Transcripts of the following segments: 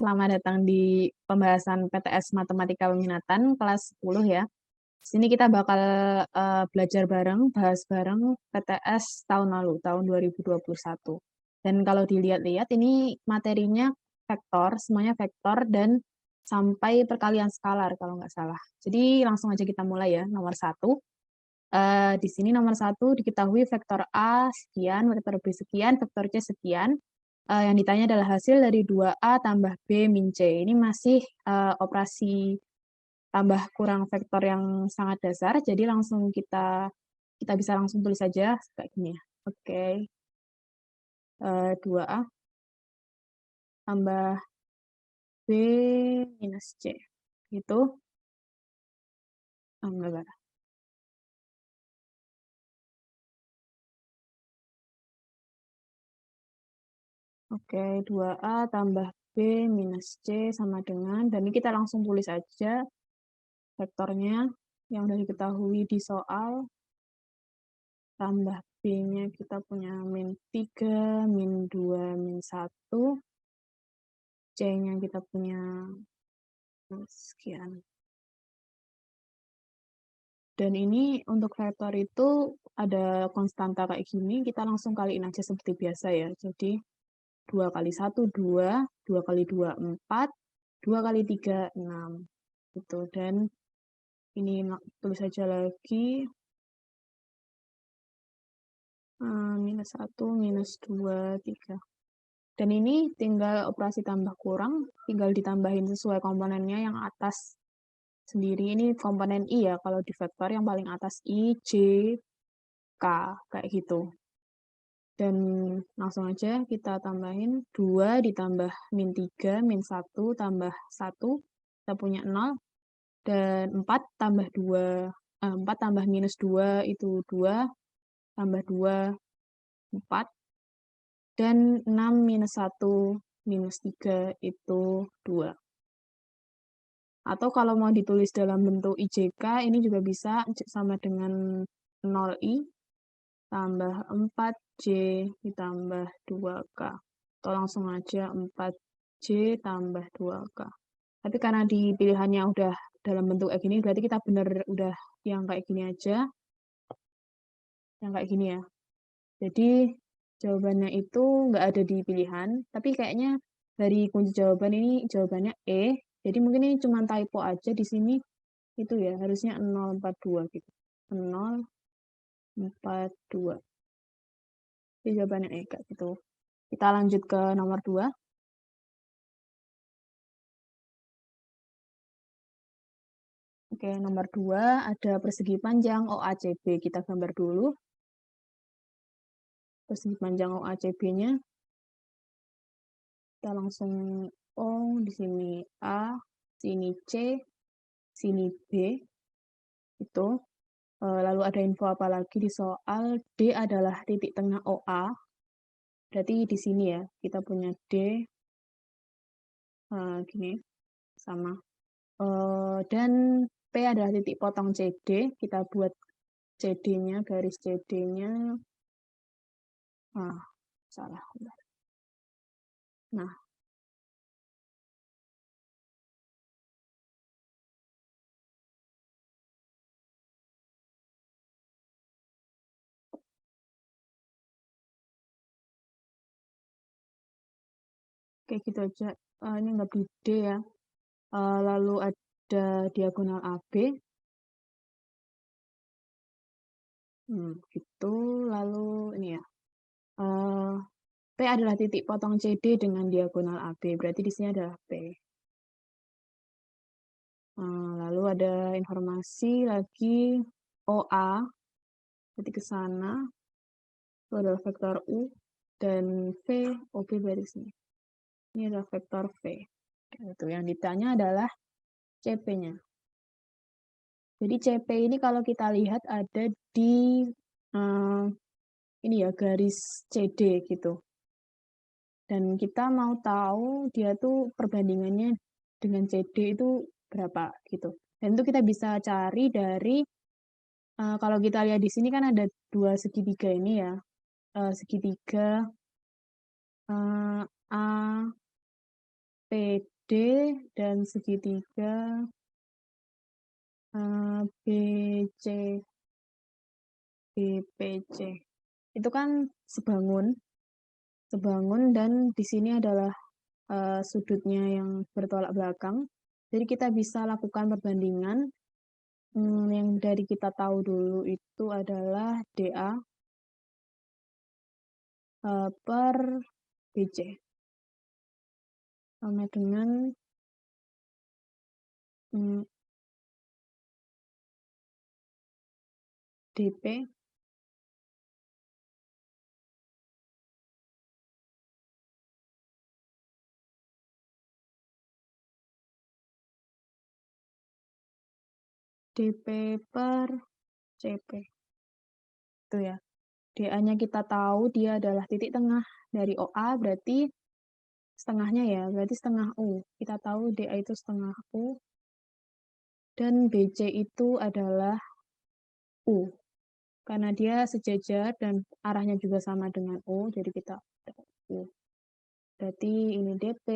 selamat datang di pembahasan PTS Matematika Peminatan kelas 10 ya. Sini kita bakal belajar bareng, bahas bareng PTS tahun lalu, tahun 2021. Dan kalau dilihat-lihat ini materinya vektor, semuanya vektor dan sampai perkalian skalar kalau nggak salah. Jadi langsung aja kita mulai ya, nomor 1. Di sini nomor 1 diketahui vektor A sekian, vektor B sekian, vektor C sekian. Yang ditanya adalah hasil dari 2A tambah B min C. Ini masih operasi tambah kurang vektor yang sangat dasar, jadi langsung kita bisa langsung tulis saja kayak gini ya. Oke. 2A tambah B minus C. Gitu. Enggak. Oke, 2A tambah B minus C sama dengan, dan ini kita langsung tulis aja vektornya yang udah diketahui di soal, tambah B-nya kita punya min 3, min 2, min 1, C-nya kita punya sekian. Dan ini untuk vektor itu ada konstanta kayak gini, kita langsung kaliin aja seperti biasa ya. Jadi 2 kali 1, 2, 2 kali 2, 4, 2 kali 3, 6. Gitu. Dan ini tulis saja lagi, minus 1, minus 2, 3. Dan ini tinggal operasi tambah kurang, tinggal ditambahin sesuai komponennya yang atas sendiri. Ini komponen I ya, kalau di vektor yang paling atas I, J, K, kayak gitu. Dan langsung aja kita tambahin 2 ditambah min 3, min 1 tambah 1, kita punya 0. Dan 4 tambah 2, 4 tambah minus 2 itu 2, tambah 2, 4. Dan 6 minus 1 minus 3 itu 2. Atau kalau mau ditulis dalam bentuk IJK, ini juga bisa sama dengan 0I tambah 4J ditambah 2K. Atau langsung aja 4J tambah 2K. Tapi karena di pilihannya udah dalam bentuk kayak gini, berarti kita bener udah yang kayak gini aja. Yang kayak gini ya. Jadi jawabannya itu nggak ada di pilihan, tapi kayaknya dari kunci jawaban ini jawabannya E. Jadi mungkin ini cuma typo aja di sini. Itu ya, harusnya 042 gitu. 042. Jadi jawabannya E kayak gitu. Kita lanjut ke nomor 2. Oke, nomor 2 ada persegi panjang OACB. Kita gambar dulu. Persegi panjang OACB-nya. Kita langsung di sini A, sini C, sini B. Itu. Lalu ada info apa lagi di soal? D adalah titik tengah OA. Berarti di sini ya, kita punya D. Gini, sama. Dan P adalah titik potong CD. Kita buat CD-nya, garis CD-nya. Salah. Nah, kayak gitu aja. Ini nggak di D ya. Lalu ada diagonal AB. Gitu. Lalu ini ya. P adalah titik potong CD dengan diagonal AB. Berarti di sini adalah P. Lalu ada informasi lagi OA. Berarti ke sana. Itu adalah vektor U. Dan V, OB berarti sini. Ini adalah vektor V. Itu yang ditanya adalah CP-nya. Jadi CP ini kalau kita lihat ada di ini ya, garis CD gitu. Dan kita mau tahu dia tuh perbandingannya dengan CD itu berapa gitu. Dan itu kita bisa cari dari kalau kita lihat di sini kan ada dua segitiga ini ya. Segitiga A PD dan segitiga BC, BPC. Itu kan sebangun dan di sini adalah sudutnya yang bertolak belakang. Jadi kita bisa lakukan perbandingan. Yang dari kita tahu dulu itu adalah DA per BC sama dengan DP per CP. Itu ya. DA-nya kita tahu dia adalah titik tengah dari OA, berarti setengahnya ya, berarti setengah U. Kita tahu DA itu setengah U. Dan BC itu adalah U. Karena dia sejajar dan arahnya juga sama dengan U, jadi kita U. Berarti ini DP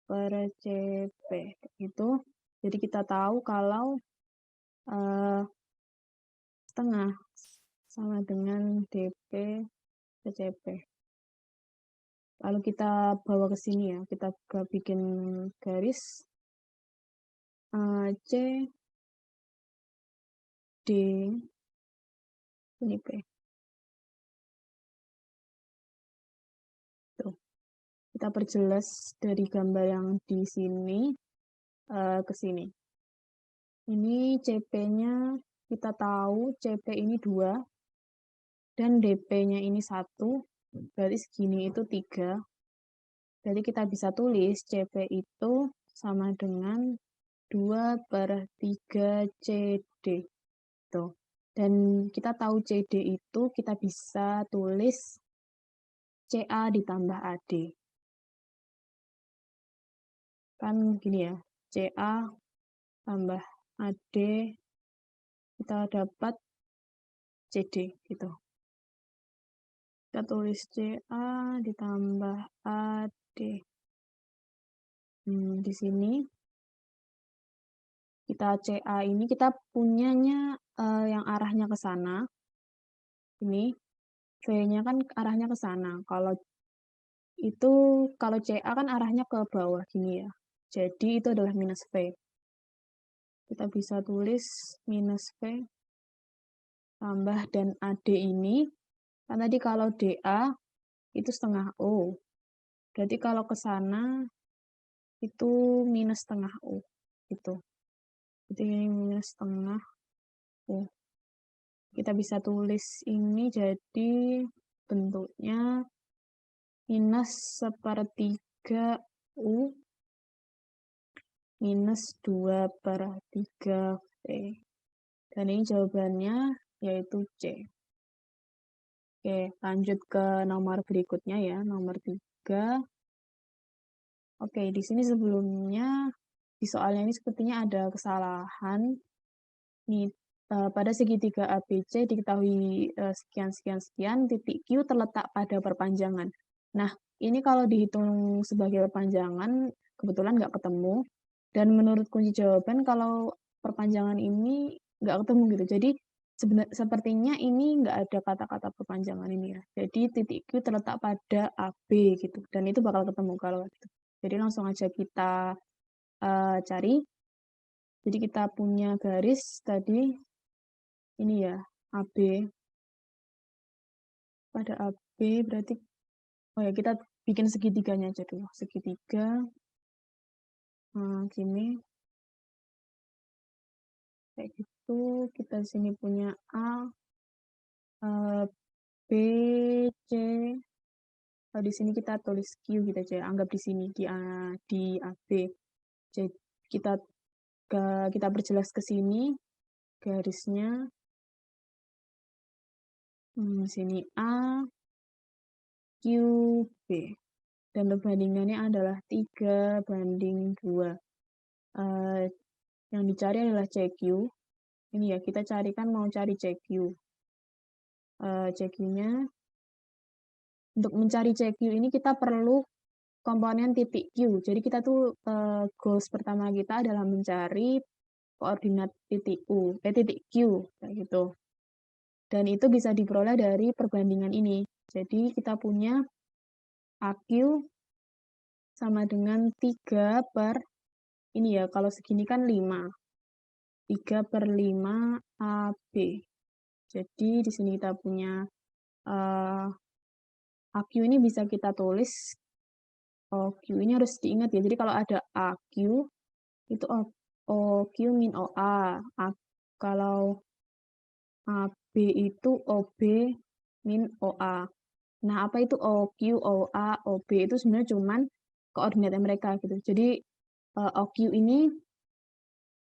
per CP. Itu. Jadi kita tahu kalau setengah sama dengan DP per CP. Lalu kita bawa ke sini ya, kita bikin garis C, D, ini P. Tuh. Kita perjelas dari gambar yang di sini ke sini. Ini CP-nya kita tahu CP ini 2 dan DP-nya ini 1, berarti segini itu 3. Jadi kita bisa tulis CP itu sama dengan 2 per 3 CD. Tuh. Dan kita tahu CD itu kita bisa tulis CA ditambah AD. Kan gini ya, CA tambah AD, kita dapat CD gitu. Kita tulis CA ditambah AD. Di sini kita CA ini kita punyanya yang arahnya ke sana. Ini V-nya kan arahnya ke sana. Kalau CA kan arahnya ke bawah gini ya. Jadi itu adalah minus V. Kita bisa tulis minus V tambah dan AD ini. Kan tadi kalau DA itu setengah U. Berarti kalau ke sana itu minus setengah U. Gitu. Jadi ini minus setengah U. Kita bisa tulis ini jadi bentuknya minus 1/3 U minus 2 per 3 V. Dan ini jawabannya yaitu C. Oke, lanjut ke nomor berikutnya ya, nomor 3. Oke, di sini sebelumnya, di soalnya ini sepertinya ada kesalahan. Nih, pada segitiga ABC diketahui sekian, titik Q terletak pada perpanjangan. Nah, ini kalau dihitung sebagai perpanjangan, kebetulan nggak ketemu. Dan menurut kunci jawaban, kalau perpanjangan ini nggak ketemu gitu. Jadi, sepertinya ini nggak ada kata-kata perpanjangan ini ya. Jadi, titik Q terletak pada AB gitu. Dan itu bakal ketemu kalau gitu. Jadi, langsung aja kita cari. Jadi, kita punya garis tadi, ini ya, AB. Pada AB berarti, oh ya kita bikin segitiganya aja dulu. Segitiga, gini. Kayak gitu, kita di sini punya A, B, C. Kalau di sini kita tulis Q gitu aja, anggap di sini, di AB. Jadi kita perjelas ke sini, garisnya. Di sini A, Q, B. Dan perbandingannya adalah 3/2. Yang dicari adalah CQ. Ini ya, kita carikan mau cari CQ. CQ-nya, untuk mencari CQ ini kita perlu komponen titik Q. Jadi kita tuh goals pertama kita adalah mencari koordinat titik titik Q kayak gitu. Dan itu bisa diperoleh dari perbandingan ini. Jadi kita punya AQ sama dengan 3 per ini ya, kalau segini kan 5. 3 per 5 AB. Jadi di sini kita punya AQ ini bisa kita tulis OQ ini harus diingat ya. Jadi kalau ada AQ itu OQ min OA. Kalau AB itu OB min OA. Nah, apa itu OQ, OA, OB itu sebenarnya cuman koordinatnya mereka gitu. Jadi OQ ini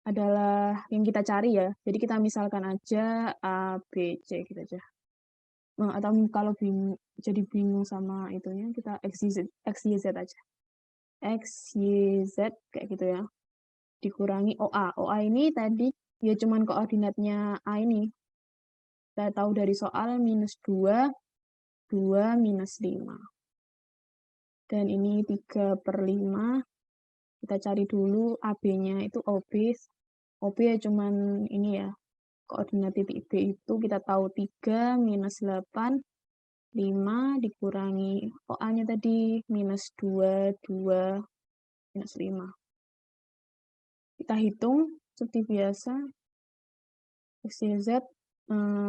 adalah yang kita cari ya. Jadi kita misalkan aja A, B, C gitu aja. Nah, atau kalau jadi bingung sama itunya, kita X, Y, Z aja. X, Y, Z kayak gitu ya. Dikurangi OA. OA ini tadi ya cuman koordinatnya A ini. Kita tahu dari soal minus 2, 2 minus 5. Dan ini 3 per 5. Kita cari dulu AB-nya itu OB. OB ya cuman ini ya. Koordinat titik B itu kita tahu 3 minus 8, 5 dikurangi OA-nya tadi minus 2, 2, minus 5. Kita hitung seperti biasa. X, Y, Z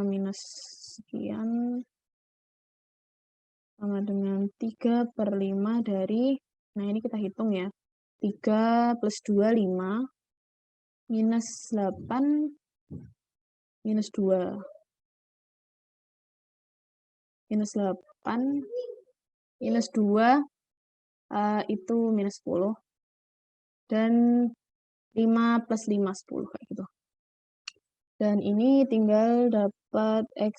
minus sekian sama dengan 3 per 5 dari, nah ini kita hitung ya, 3 plus 2, 5, minus 8, minus 2, minus 8, minus 2, itu minus 10, dan 5 plus 5, 10, kayak gitu. Dan ini tinggal dapat X,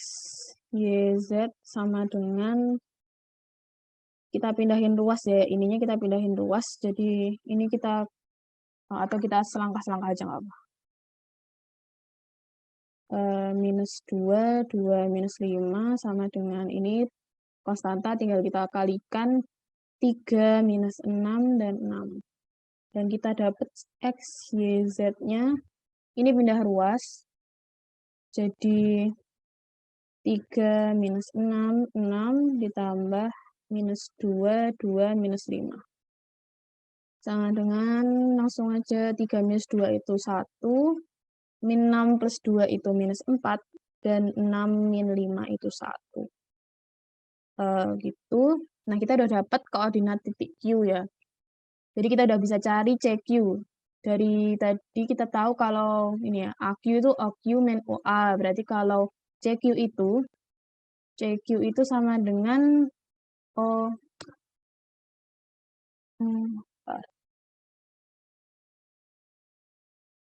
Y, Z sama dengan, kita pindahin ruas ya, ininya kita pindahin ruas, jadi ini kita, atau kita selangkah-selangkah aja nggak apa. Minus 2, 2 minus 5 sama dengan ini konstanta, tinggal kita kalikan 3 minus 6 dan 6. Dan kita dapat X, Y, Z-nya, ini pindah ruas, jadi 3 minus 6, 6 ditambah minus 2, 2 minus 5. Sama dengan, langsung aja 3 minus 2 itu 1, min 6 plus 2 itu minus 4, dan 6 min 5 itu 1. Gitu. Nah, kita udah dapat koordinat titik Q ya. Jadi kita udah bisa cari CQ. Dari tadi kita tahu kalau ini ya, AQ itu OQ min OA. Berarti kalau CQ itu sama dengan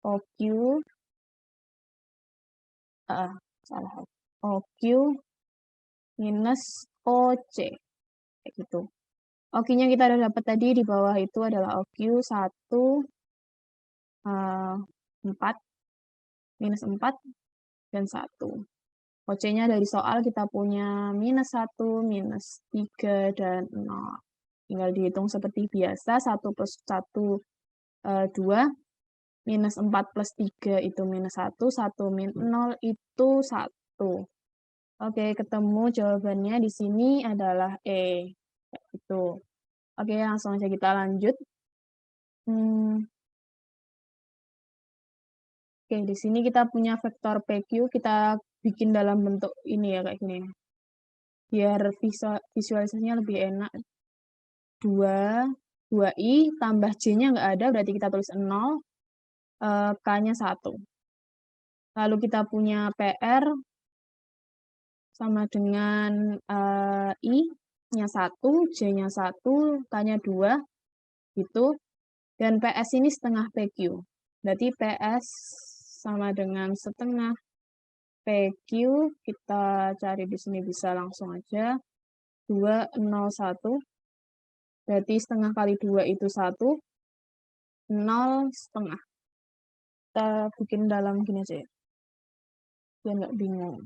OQ, salah. OQ minus OC. Kayak gitu. OQ-nya kita udah dapat tadi, di bawah itu adalah OQ 1, 4, minus 4, dan 1. OC-nya dari soal kita punya minus 1, minus 3, dan 0. Tinggal dihitung seperti biasa, 1 plus 1, 2, minus 4 plus 3 itu minus 1, 1 min 0 itu 1. Oke, ketemu jawabannya di sini adalah E. Gitu. Oke, langsung aja kita lanjut. Oke, di sini kita punya vektor PQ, kita bikin dalam bentuk ini ya, kayak gini. Biar visualisasinya lebih enak. 2i tambah J-nya nggak ada, berarti kita tulis 0, K-nya 1. Lalu kita punya PR sama dengan I-nya 1, J-nya 1, K-nya 2, gitu. Dan PS ini setengah PQ. Berarti PS sama dengan setengah PQ, kita cari di sini bisa langsung aja. 2, 0, 1. Berarti setengah kali 2 itu 1. 0 setengah. Kita bikin dalam gini aja ya. Biar nggak bingung.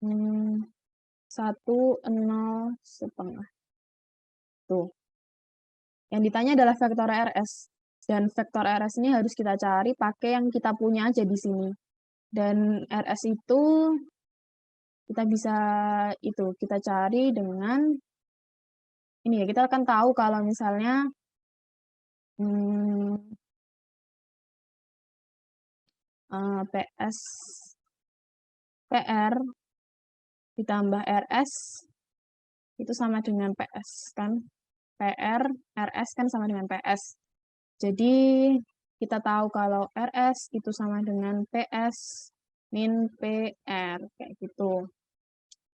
1, 0 setengah. Tuh. Yang ditanya adalah vektor RS. Dan vektor RS ini harus kita cari pakai yang kita punya aja di sini. Dan RS itu kita cari dengan ini ya, kita akan tahu kalau misalnya PS PR ditambah RS itu sama dengan PS kan. PR RS kan sama dengan PS. Jadi kita tahu kalau RS itu sama dengan PS min PR kayak gitu.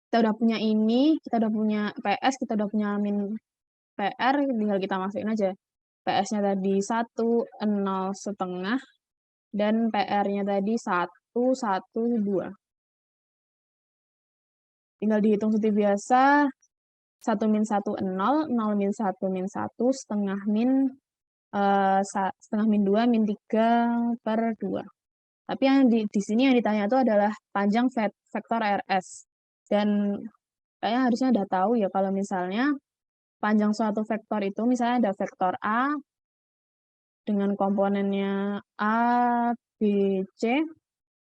Kita udah punya ini, kita udah punya PS, kita udah punya min PR, tinggal kita masukin aja. PS-nya tadi 1, 0 setengah, dan PR-nya tadi 1, 1, 2. Tinggal dihitung seperti biasa, 1 min 1, 0, 0 min 1, min 1, setengah min 2, min 3 per 2. Tapi yang di sini yang ditanya itu adalah panjang vektor RS. Dan kayaknya harusnya udah tahu ya kalau misalnya panjang suatu vektor itu, misalnya ada vektor A dengan komponennya A, B, C,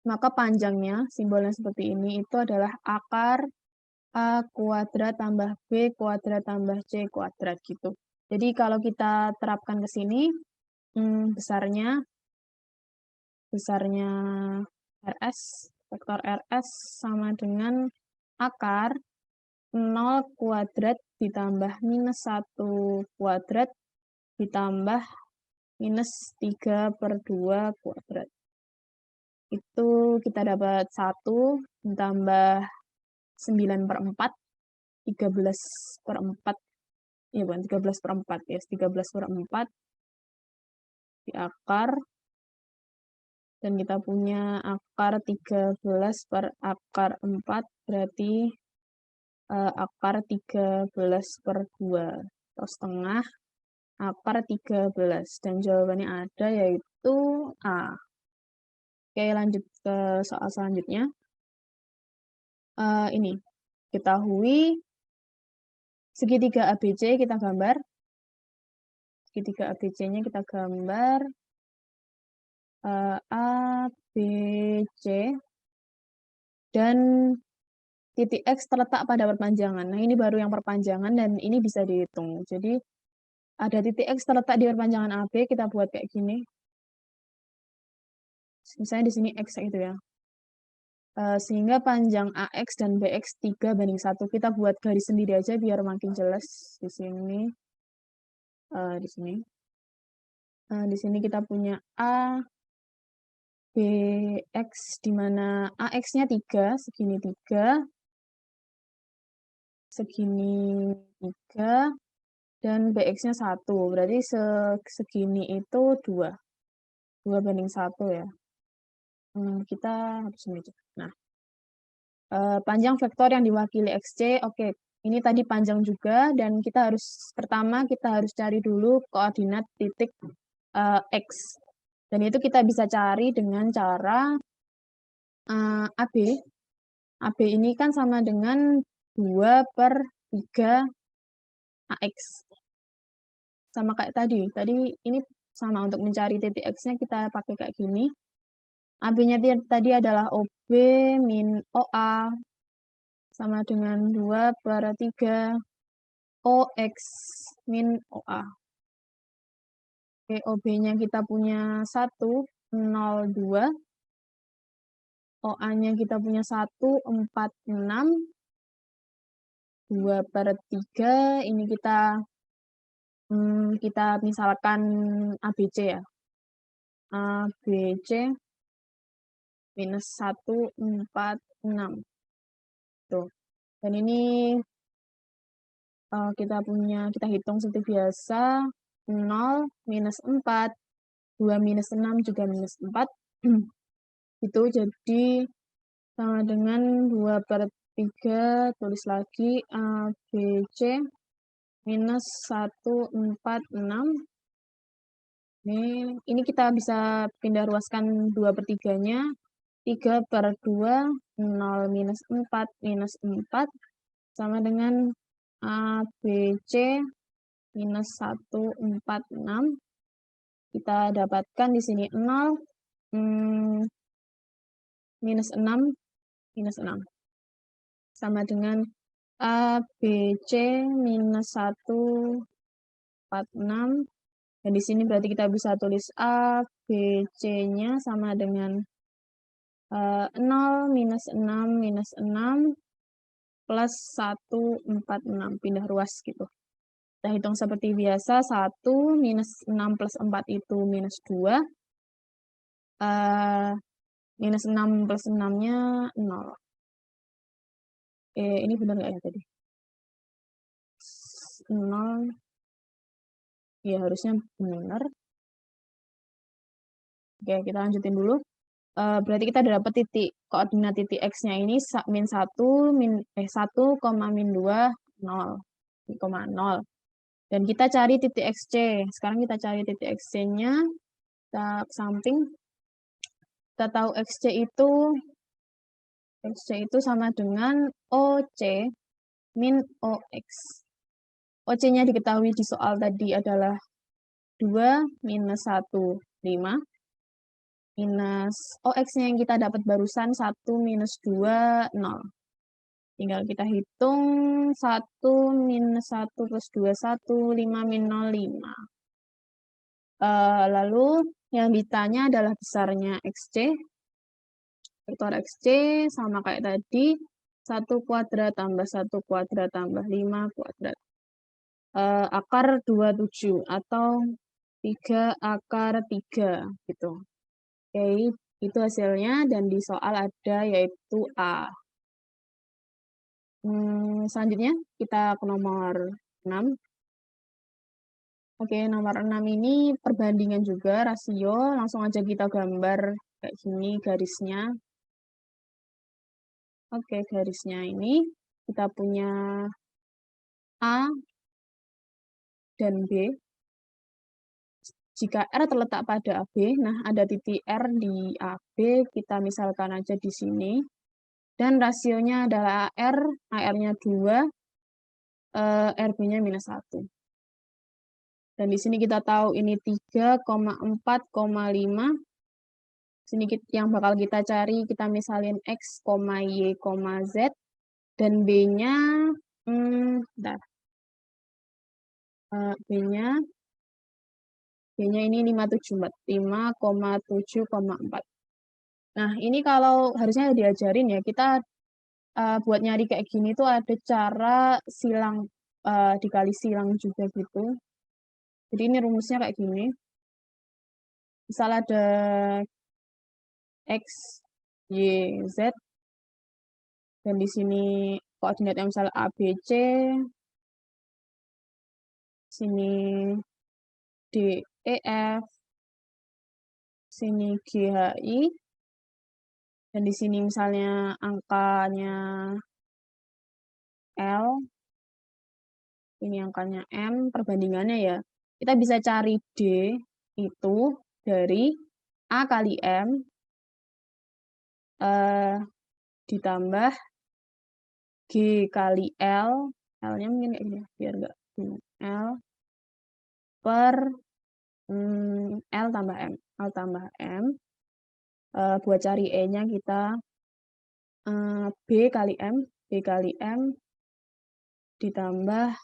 maka panjangnya, simbolnya seperti ini, itu adalah akar A kuadrat tambah B kuadrat tambah C kuadrat gitu. Jadi kalau kita terapkan ke sini, besarnya RS, vektor RS sama dengan akar 0 kuadrat ditambah minus 1 kuadrat ditambah minus 3 per 2 kuadrat. Itu kita dapat 1 ditambah 9 per 4, 13 per 4, ya bukan 13 per 4 ya, 13 per 4 di akar, dan kita punya akar 13 per akar 4, berarti akar 13 per 2, atau setengah akar 13, dan jawabannya ada yaitu A. Oke, lanjut ke soal selanjutnya. Ini, ketahui segitiga ABC kita gambar. Segitiga ABC-nya kita gambar ABC, dan titik X terletak pada perpanjangan. Nah, ini baru yang perpanjangan dan ini bisa dihitung. Jadi, ada titik X terletak di perpanjangan AB, kita buat kayak gini. Misalnya di sini X itu ya. Sehingga panjang AX dan BX 3:1. Kita buat garis sendiri aja biar makin jelas di sini. Di sini. Di sini kita punya A, BX, di mana AX-nya 3, segini 3, segini 3, dan BX-nya 1. Berarti segini itu 2. 2:1 ya. Kita harus meja. Nah, panjang vektor yang diwakili XC, oke. Ini tadi panjang juga, dan pertama kita harus cari dulu koordinat titik X. Dan itu kita bisa cari dengan cara AB. AB ini kan sama dengan 2 per 3 AX. Sama kayak tadi. Tadi ini sama, untuk mencari titik X-nya kita pakai kayak gini. AB-nya tadi adalah OB min OA sama dengan 2 per 3 OX min OA. Oke, OB-nya kita punya 1, 0, 2. OA-nya kita punya 1, 4, 6. 2 per 3, ini kita misalkan ABC ya. ABC minus 1, 4, 6. Tuh. Dan ini kita hitung seperti biasa, 0, minus 4, 2 minus 6 juga minus 4. Itu jadi sama dengan 2 per 3, tulis lagi ABC minus 1, 4, 6. Ini kita bisa pindah ruaskan 2 per 3-nya. 3 per 2, 0 minus 4 minus 4, sama dengan ABC minus 146. Kita dapatkan di sini 0, minus 6, minus 6. Sama dengan A, B, C, minus 146. Dan di sini berarti kita bisa tulis A, B, C-nya sama dengan 0, minus 6, minus 6, plus 146. Pindah ruas gitu. Kita hitung seperti biasa, 1 minus 6 plus 4 itu minus 2. Minus 6 plus 6-nya 0. Ini benar nggak ya tadi? 0. Ya, harusnya benar. Oke, kita lanjutin dulu. Berarti kita udah dapat koordinat titik X-nya ini min 1, min 2, 0. 0. Dan kita cari titik XC. Sekarang kita cari titik XC-nya. Kita ke samping. Kita tahu XC itu sama dengan OC min OX. OC-nya diketahui di soal tadi adalah 2 minus 1, 5. Minus OX-nya yang kita dapat barusan 1 minus 2, 0. Tinggal kita hitung 1 minus 1 plus 2, 1, 5 min 0, 5. Lalu yang ditanya adalah besarnya XC. Vektor XC sama kayak tadi, 1 kuadrat tambah 1 kuadrat tambah 5 kuadrat. Akar 27 atau 3 akar 3 gitu. Oke, itu hasilnya dan di soal ada yaitu A. Selanjutnya kita ke nomor 6. Oke, nomor 6 ini perbandingan juga, rasio. Langsung aja kita gambar kayak gini garisnya. Oke, garisnya ini kita punya A dan B. Jika R terletak pada AB, nah ada titik R di AB, kita misalkan aja di sini. Dan rasionya adalah AR, AR-nya 2, RB-nya minus 1. Dan di sini kita tahu ini 3,4,5. Sini yang bakal kita cari, kita misalin X, Y, Z. Dan B-nya, B-nya ini 5,7,4. Nah, ini kalau harusnya diajarin ya, kita buat nyari kayak gini tuh ada cara silang, dikali silang juga gitu. Jadi ini rumusnya kayak gini. Misal ada X, Y, Z. Dan di sini koordinatnya misalnya A, B, C. Sini D, E, F. Sini G, H, I. Dan di sini misalnya angkanya L. Ini angkanya M, perbandingannya ya. Kita bisa cari D itu dari A kali M ditambah G kali L. L-nya mungkin kayak gini, biar nggak L per L tambah M. L tambah M. Buat cari E-nya kita B kali M. B kali M ditambah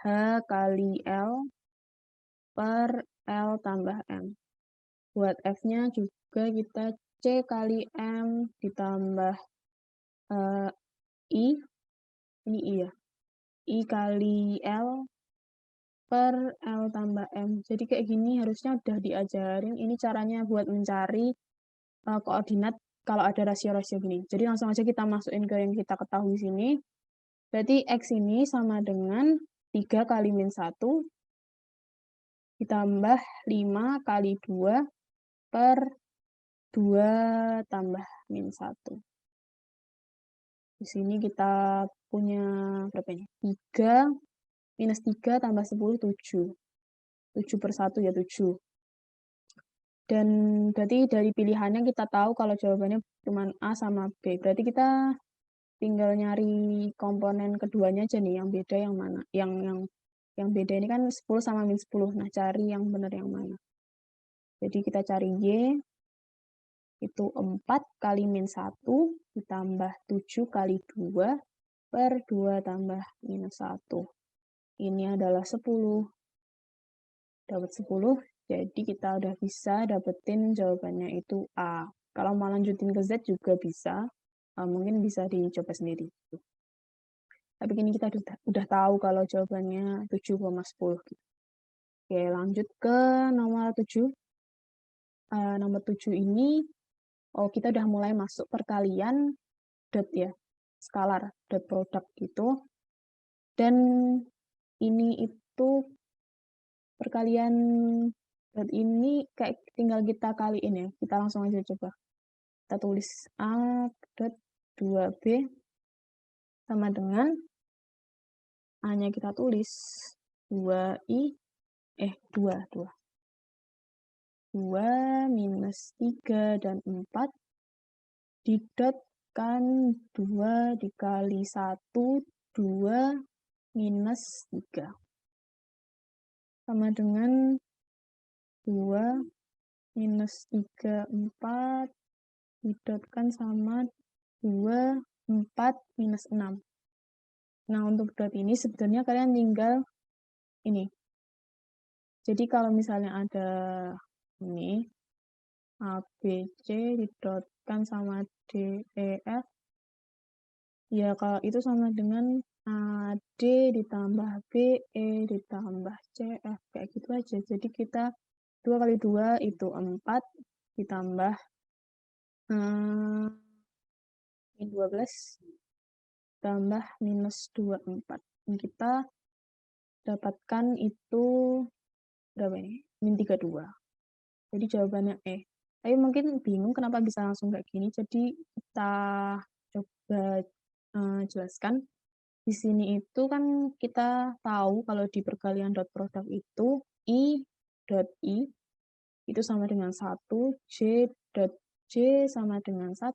H kali L per L tambah M. Buat F-nya juga kita C kali M ditambah I. Ini I ya. I kali L per L tambah M. Jadi kayak gini harusnya udah diajarin. Ini caranya buat mencari koordinat kalau ada rasio-rasio gini. Jadi langsung aja kita masukin ke yang kita ketahui sini. Berarti X ini sama dengan 3 kali min 1 ditambah 5 kali 2 per 2 tambah min 1. Di sini kita punya berapa ini? 3 minus 3 tambah 10, 7. 7 per 1 ya 7. Dan berarti dari pilihannya kita tahu kalau jawabannya cuma A sama B. Berarti kita tinggal nyari komponen keduanya aja nih, yang beda yang mana. Yang Yang beda ini kan 10 sama min 10. Nah, cari yang benar yang mana. Jadi kita cari Y, itu 4 kali min 1 ditambah 7 kali 2 per 2 tambah minus 1. Ini adalah 10. Dapat 10, jadi kita udah bisa dapetin jawabannya itu A. Kalau mau lanjutin ke Z juga bisa, mungkin bisa dicoba sendiri. Tapi ini kita udah tahu kalau jawabannya 7,10. Oke, lanjut ke nomor 7. Nomor 7 ini, kita udah mulai masuk perkalian dot ya, skalar, dot produk gitu. Dan ini itu perkalian dot ini kayak tinggal kita kaliin ya. Kita langsung aja coba. Kita tulis A dot 2B sama dengan A-nya kita tulis 2 minus 3 dan 4 didotkan 2 dikali 1, 2 minus 3. Sama dengan 2 minus 3, 4 didotkan sama 2, 4 minus 6. Nah, untuk dot ini sebetulnya kalian tinggal ini. Jadi kalau misalnya ada ini, A, B, C didotkan sama D, E, F, ya kalau itu sama dengan A, D ditambah B, E ditambah C, F, kayak gitu aja. Jadi kita 2 kali 2 itu 4 ditambah min 12 tambah minus 24. Dan kita dapatkan itu berapa ini? Min 32. Jadi jawabannya E. Tapi mungkin bingung kenapa bisa langsung kayak gini. Jadi kita coba jelaskan. Di sini itu kan kita tahu kalau di perkalian dot produk itu I dot I itu sama dengan 1, J dot J sama dengan 1,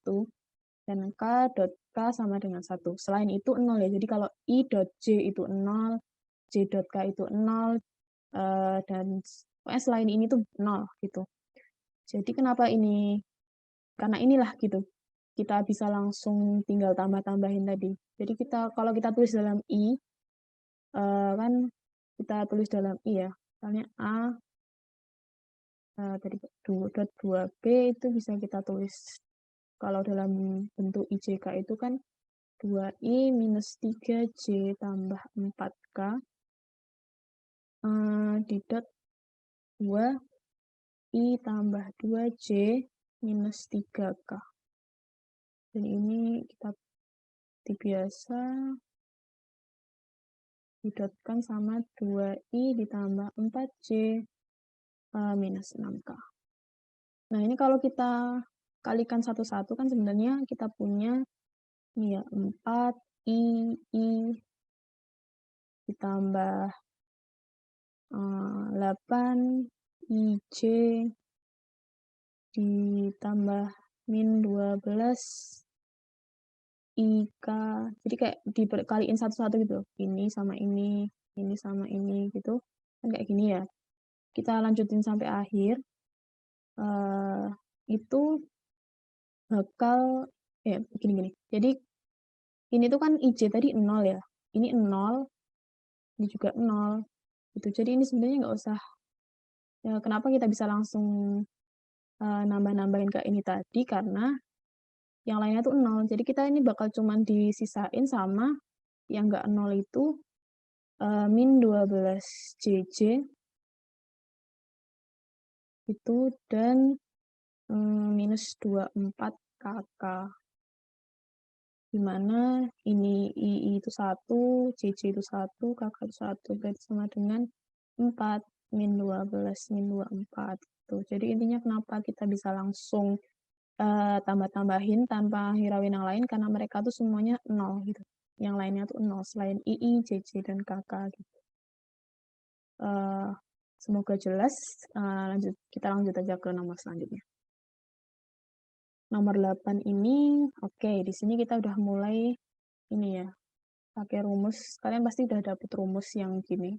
dan K dot K sama dengan 1. Selain itu 0 ya. Jadi kalau I dot J itu 0, J dot K itu 0, dan pokoknya selain ini tuh 0 gitu. Jadi kenapa ini? Karena inilah gitu. Kita bisa langsung tinggal tambah-tambahin tadi. Jadi kalau kita tulis dalam I, kan kita tulis dalam I ya. Misalnya A tadi dot 2B itu bisa kita tulis kalau dalam bentuk IJK itu kan 2I minus 3J tambah 4K di dot 2I tambah 2J minus 3K. Dan ini kita biasa didotkan sama 2I ditambah 4J minus 6K. Nah, ini kalau kita kalikan satu-satu kan sebenarnya kita punya ini ya 4I ditambah 8 IJ ditambah min 12 IK. Jadi kayak dikaliin satu-satu gitu. Ini sama ini sama ini gitu. Kan kayak gini ya. Kita lanjutin sampai akhir. Itu bakal gini. Jadi ini tuh kan IJ tadi 0 ya. Ini 0, ini juga 0. Gitu. Jadi ini sebenarnya nggak usah ya, kenapa kita bisa langsung nambah-nambahin ke ini tadi karena yang lainnya tuh 0. Jadi kita ini bakal cuman disisain sama yang nggak 0 itu min 12 JJ itu dan minus 24 KK. Dimana ini I itu 1, JJ itu 1, KK itu 1, berarti sama dengan 4 min 12 min 24. Gitu. Jadi intinya kenapa kita bisa langsung tambah-tambahin tanpa hirauin yang lain karena mereka tuh semuanya 0 gitu. Yang lainnya tuh 0 selain II, JJ, dan KK gitu. Semoga jelas. Kita lanjut aja ke nomor selanjutnya. Nomor 8 ini, oke, di sini kita udah mulai ini ya, pakai rumus. Kalian pasti udah dapet rumus yang gini.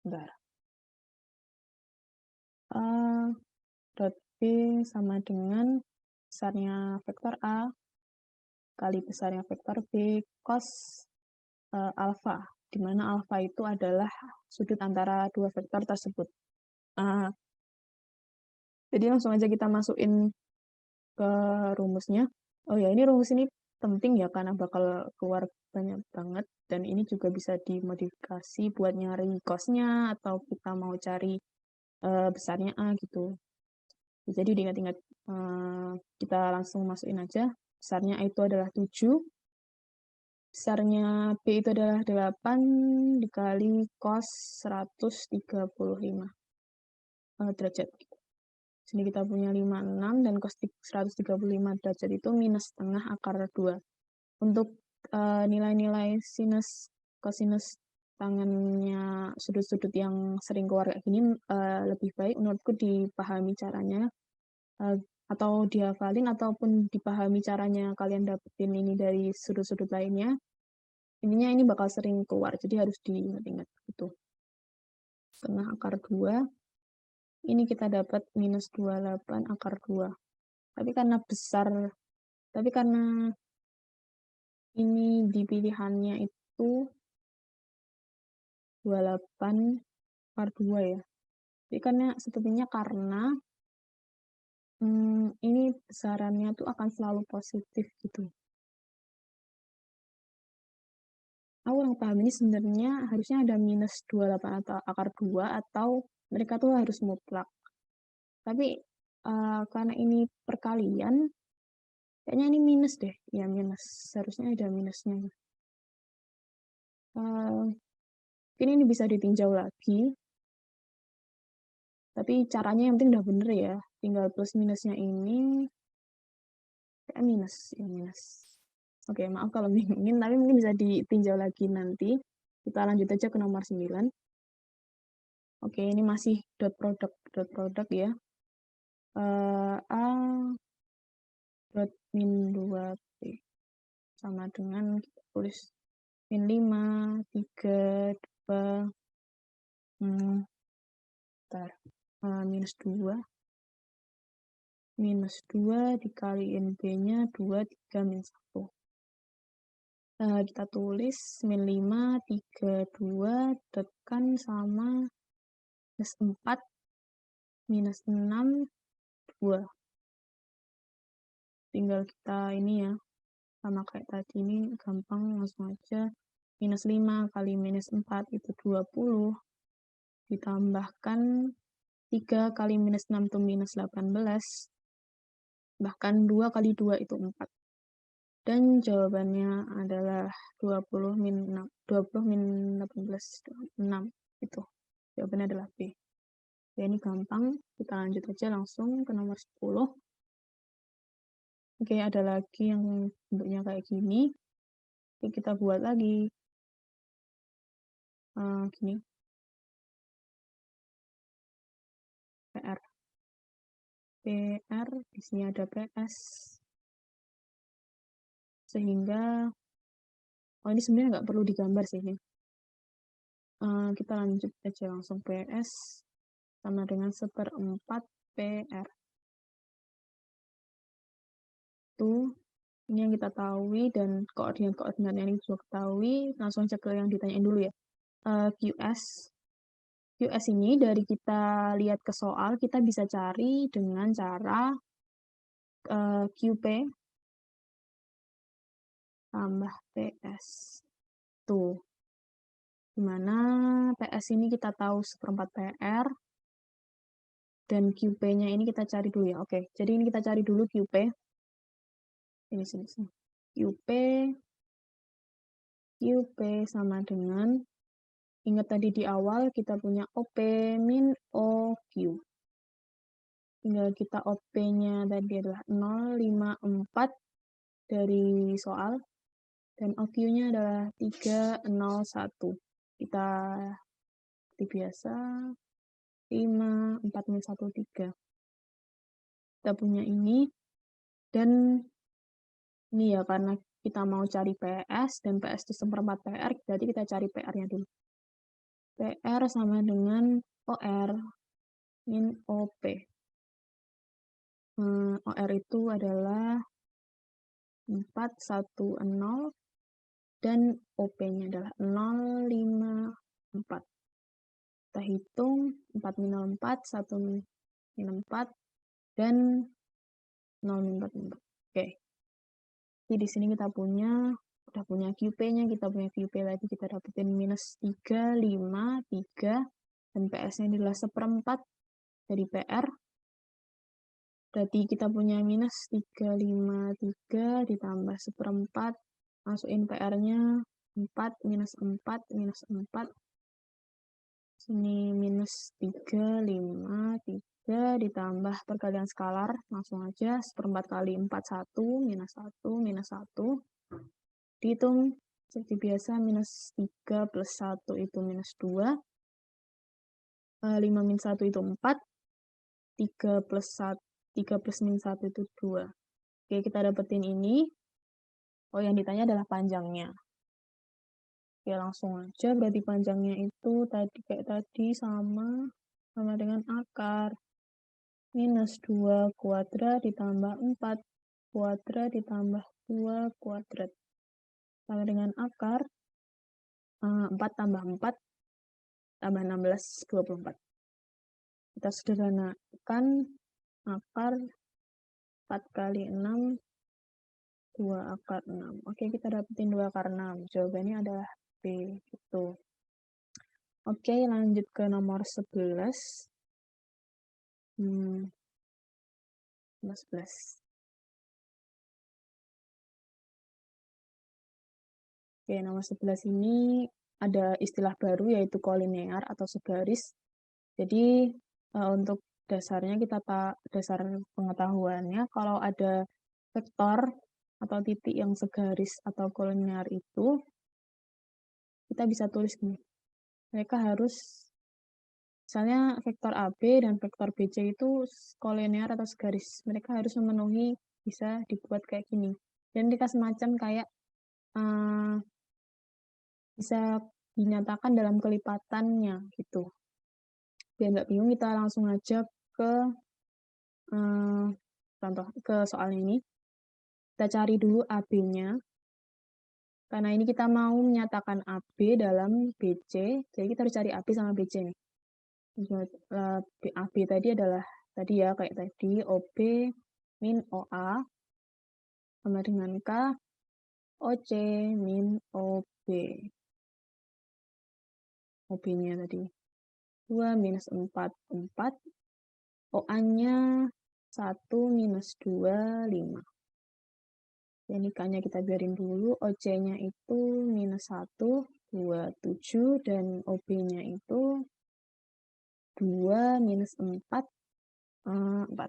bentar. Dot B sama dengan besarnya vektor A kali besarnya vektor B cos alfa, di mana alfa itu adalah sudut antara dua vektor tersebut. Jadi langsung aja kita masukin ke rumusnya. Oh ya, ini rumus ini penting ya, karena bakal keluar banyak banget, dan ini juga bisa dimodifikasi buat nyari cosnya, atau kita mau cari besarnya A gitu. Jadi diingat-ingat, kita langsung masukin aja. Besarnya A itu adalah 7, besarnya B itu adalah 8 dikali cos 135 derajat. Sini kita punya 56, dan cos 135 derajat itu minus setengah akar 2. Untuk nilai-nilai sinus, kosinus tangannya sudut-sudut yang sering keluar kayak gini, lebih baik menurutku dipahami caranya, atau dihafalin, ataupun dipahami caranya kalian dapetin ini dari sudut-sudut lainnya. Intinya ini bakal sering keluar, jadi harus diingat-ingat gitu. Setengah akar 2, ini kita dapat minus 28 akar 2. Tapi karena ini di pilihannya itu 28 akar 2 ya. Jadi sepertinya karena ini besarannya tuh akan selalu positif gitu. Aku yang paham ini sebenarnya harusnya ada minus 28 atau akar 2, atau mereka tuh harus mutlak. Tapi karena ini perkalian, kayaknya ini minus deh. Ya, minus. Seharusnya ada minusnya. Ini bisa ditinjau lagi. Tapi caranya yang penting udah bener ya. Tinggal plus minusnya ini kayak minus. Ya, minus. Oke, maaf kalau bingungin, tapi mungkin bisa ditinjau lagi nanti. Kita lanjut aja ke nomor 9. Oke, ini masih dot product ya. A dot min 2B sama dengan kita tulis min 5, 3, 2, minus 2. Minus 2 dikaliin B-nya 2, 3, min 1. Kita tulis min 5, 3, 2, tekan sama minus 4, minus 6, 2. Tinggal kita ini ya, sama kayak tadi, ini gampang, langsung aja. Minus 5 kali minus 4 itu 20. Ditambahkan 3 kali minus 6 itu minus 18. Bahkan 2 kali 2 itu 4. Dan jawabannya adalah 20 min 18, 6. Itu. Jawabannya adalah B. Ya, ini gampang. Kita lanjut aja langsung ke nomor 10. Oke, ada lagi yang bentuknya kayak gini. Oke, kita buat lagi. Gini. PR. PR, di sini ada PS. Sehingga, ini sebenarnya nggak perlu digambar sih ini. Kita lanjut aja langsung. PS sama dengan 1/4 PR. Tuh, ini yang kita tahu, dan koordinat-koordinat yang juga ketahui. Langsung cek ke yang ditanyain dulu ya. QS ini dari kita lihat ke soal, kita bisa cari dengan cara QP tambah PS. Tuh. Dimana PS ini kita tahu 1/4 PR, dan QP-nya ini kita cari dulu ya. Oke, jadi ini kita cari dulu QP. Ini sini. QP sama dengan, ingat tadi di awal kita punya OP min OQ. Tinggal kita OP-nya tadi adalah 054 dari soal, dan OQ-nya adalah 301. Kita seperti biasa, 5, 4, 1, 3. Kita punya ini, dan ini ya, karena kita mau cari PS, dan PS itu 1/4 PR, berarti kita cari PR-nya dulu. PR sama dengan OR min OP. OR itu adalah 410 dan OP-nya adalah 054. Kita hitung 4 min 4, 1 min 4, dan 0 min 4. Oke. Jadi di sini kita udah punya QP-nya, kita punya QP tadi kita dapetin minus 3, 5, 3, dan PS-nya adalah 1/4 dari PR. Berarti kita punya minus 3, 5, 3 ditambah 1/4, masukin PR-nya 4, minus 4, minus 4. Sini minus 3, 5, 3 ditambah perkalian skalar, langsung aja 1/4 kali 4, 1, minus 1, minus 1. Dihitung seperti biasa, minus 3 plus 1 itu minus 2. 5 min 1 itu 4. 3 plus min 1 itu 2. Oke, kita dapetin ini. Oh, yang ditanya adalah panjangnya. Oke, langsung aja. Berarti panjangnya itu kayak tadi sama dengan akar. Minus 2 kuadrat ditambah 4 kuadrat ditambah 2 kuadrat. Sama dengan akar 4 tambah 4 tambah 16, 24. Kita sederhanakan akar 4 kali 6, 2 akar 6. Oke, kita dapetin 2 akar 6. Jawabannya adalah B. Gitu. Oke, lanjut ke nomor 11. 11. Oke, nomor 11 ini ada istilah baru yaitu kolinear atau segaris. Jadi untuk dasarnya dasar pengetahuannya kalau ada vektor atau titik yang segaris atau kolinear itu kita bisa tulis gini. Mereka harus misalnya vektor AB dan vektor BC itu kolinear atau segaris. Mereka harus memenuhi bisa dibuat kayak gini. Dan dikasih semacam kayak bisa dinyatakan dalam kelipatannya gitu. Biar nggak bingung, kita langsung aja ke contoh ke soal ini. Kita cari dulu AB-nya. Karena ini kita mau menyatakan AB dalam BC, jadi kita harus cari AB sama BC nih. AB tadi adalah tadi ya kayak tadi OB min OA sama dengan K OC min OB. OB-nya tadi 2 minus 4, 4. OA-nya 1 minus 2, 5. Jadi K-nya kita biarin dulu, OC-nya itu minus 1, 2, 7, dan OB-nya itu 2 minus 4, 4.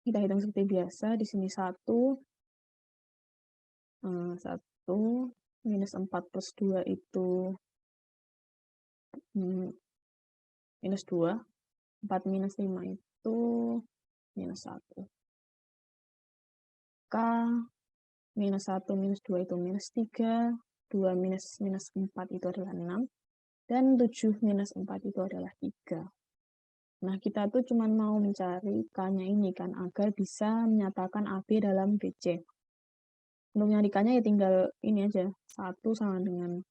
Kita hitung seperti biasa, di sini 1, 1, minus 4 plus 2 itu minus 2, 4 minus 5 itu minus 1. K minus 1 minus 2 itu minus 3, 2 minus 4 itu adalah 6, dan 7 minus 4 itu adalah 3. Nah, kita tuh cuma mau mencari K-nya ini kan, agar bisa menyatakan AB dalam BC. Untuk nyari K-nya ya tinggal ini aja, 1 sama dengan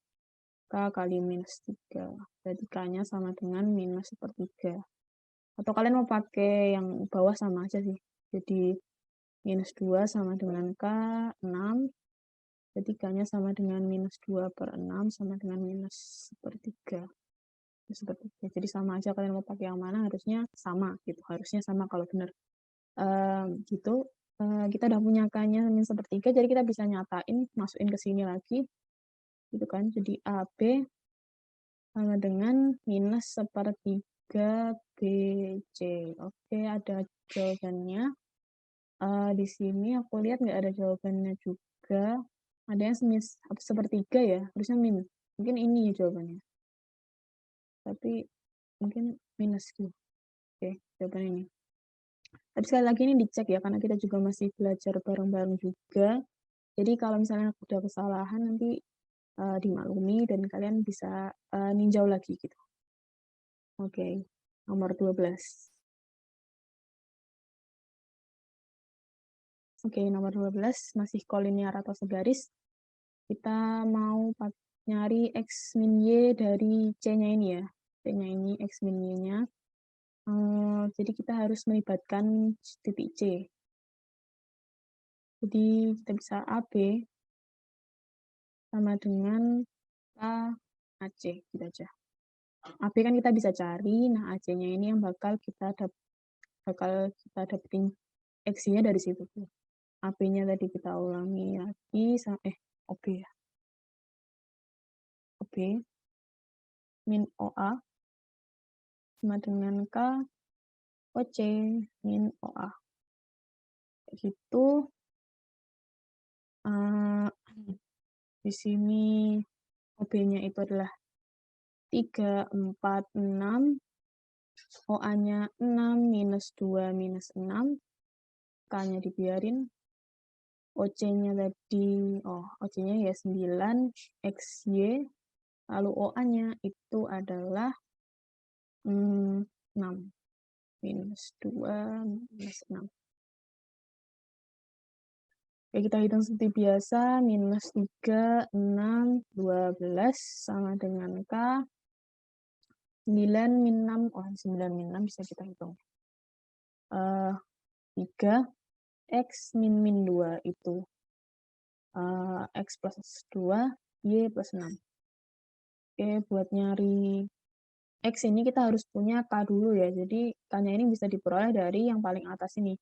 K kali minus 3. Jadi K-nya sama dengan minus 1/3. Atau kalian mau pakai yang bawah sama aja sih. Jadi minus 2 sama dengan K, 6. Jadi K-nya sama dengan minus 2/6 sama dengan minus 1/3. Jadi sama aja, kalian mau pakai yang mana harusnya sama gitu. Harusnya sama kalau benar. Gitu. Kita udah punya K-nya min 1/3, jadi kita bisa nyatain, masukin ke sini lagi. Gitu kan. Jadi AB sama dengan minus 1/3 BC. Oke, ada jawabannya. Di sini aku lihat nggak ada jawabannya juga. Ada yang 1/3 ya, harusnya min. Mungkin ini jawabannya. Tapi mungkin minus gitu. Oke, jawabannya ini. Tapi sekali lagi ini dicek ya, karena kita juga masih belajar bareng-bareng juga. Jadi kalau misalnya udah kesalahan nanti dimaklumi dan kalian bisa ninjau lagi gitu. Oke, nomor 12. Oke, nomor 12 masih kolinear atau segaris. Kita mau nyari X min Y dari C-nya ini ya. C-nya ini X min Y-nya. Jadi kita harus melibatkan titik C. Jadi kita bisa AB sama dengan AC, gitu aja. AB kan kita bisa cari, nah AC-nya ini yang bakal kita dapetin X-nya dari situ. AB-nya tadi kita ulangi lagi, OB ya. OB min OA sama dengan K OC min OA. Gitu. Di sini OB-nya itu adalah 3, 4, 6. OA-nya 6 minus 2 minus 6. K-nya dibiarin. OC-nya tadi, OC-nya ya 9 XY. Lalu OA-nya itu adalah 6 minus 2 minus 6. Oke, kita hitung seperti biasa. Minus 3, 6, 12 sama dengan K. 9 min 6, 9 min 6 bisa kita hitung. 3, X min 2 itu X plus 2, Y plus 6. Oke, buat nyari X ini kita harus punya K dulu ya. Jadi K-nya ini bisa diperoleh dari yang paling atas ini.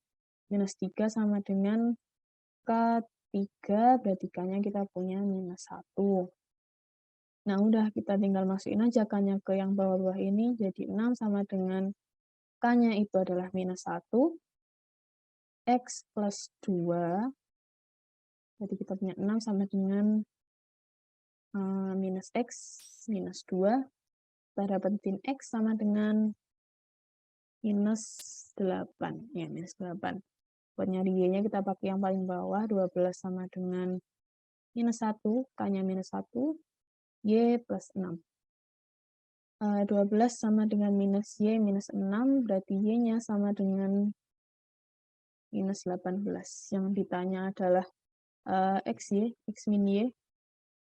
Minus 3 sama dengan K3, berarti K-nya kita punya minus 1. Nah, udah kita tinggal masukin aja K-nya ke yang bawah-bawah ini. Jadi 6 sama dengan K-nya itu adalah minus 1. X plus 2. Jadi kita punya 6 sama dengan minus X minus 2. Kita dapetin X sama dengan minus 8. Ya, minus 8. Buat nyari Y-nya kita pakai yang paling bawah. 12 sama dengan minus 1. K-nya minus 1. Y plus 6. 12 sama dengan minus Y minus 6. Berarti Y-nya sama dengan minus 18. Yang ditanya adalah X min Y.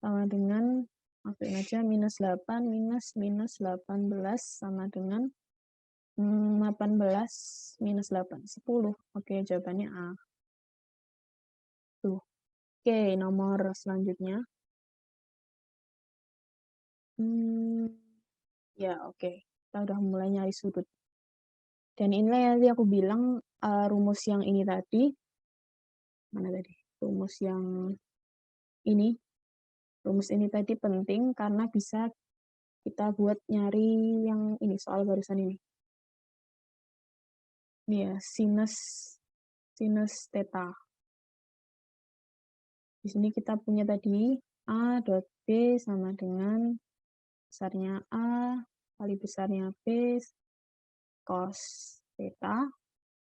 Sama dengan, masukin aja, minus 8 minus 18 sama dengan 18 minus 8, 10. Oke, jawabannya A. Tuh. Oke, nomor selanjutnya. Ya, oke. Kita udah mulai nyari sudut. Dan inilah yang tadi aku bilang, rumus yang ini tadi. Mana tadi? Rumus yang ini. Rumus ini tadi penting karena bisa kita buat nyari yang ini, soal barusan ini. Ini ya, sinus theta. Di sini kita punya tadi A dot B sama dengan besarnya A kali besarnya B cos theta.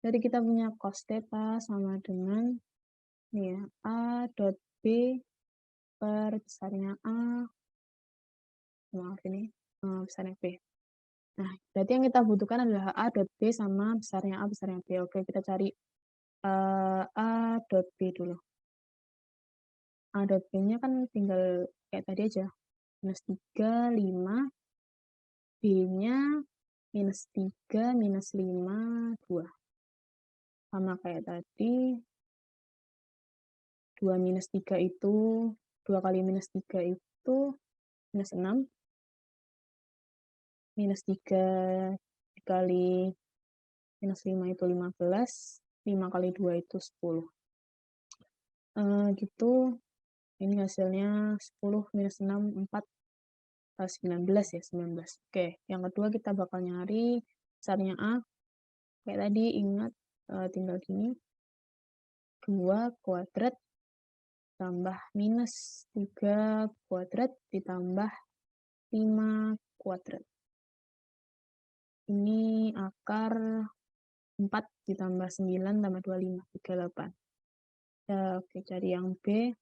Jadi kita punya cos theta sama dengan ini ya, A dot B per besarnya A, maaf ini, besarnya B. Nah, berarti yang kita butuhkan adalah A dot B sama besarnya A, besarnya B. Oke, kita cari A dot B dulu. A dot B-nya kan tinggal kayak tadi aja. Minus 3, 5. B-nya minus 3, minus 5, 2. Sama kayak tadi. 2 minus 3 itu, 2 kali minus 3 itu minus 6. Minus 3 dikali minus 5 itu 15. 5 kali 2 itu 10. Gitu. Ini hasilnya 10 minus 6, 4. 19 ya, 19. Oke, yang kedua kita bakal nyari besarnya A. Kayak tadi, ingat tinggal gini. 2 kuadrat tambah minus 3 kuadrat ditambah 5 kuadrat. Ini akar 4 ditambah 9 tambah 25, 38. Ya, oke, cari yang B.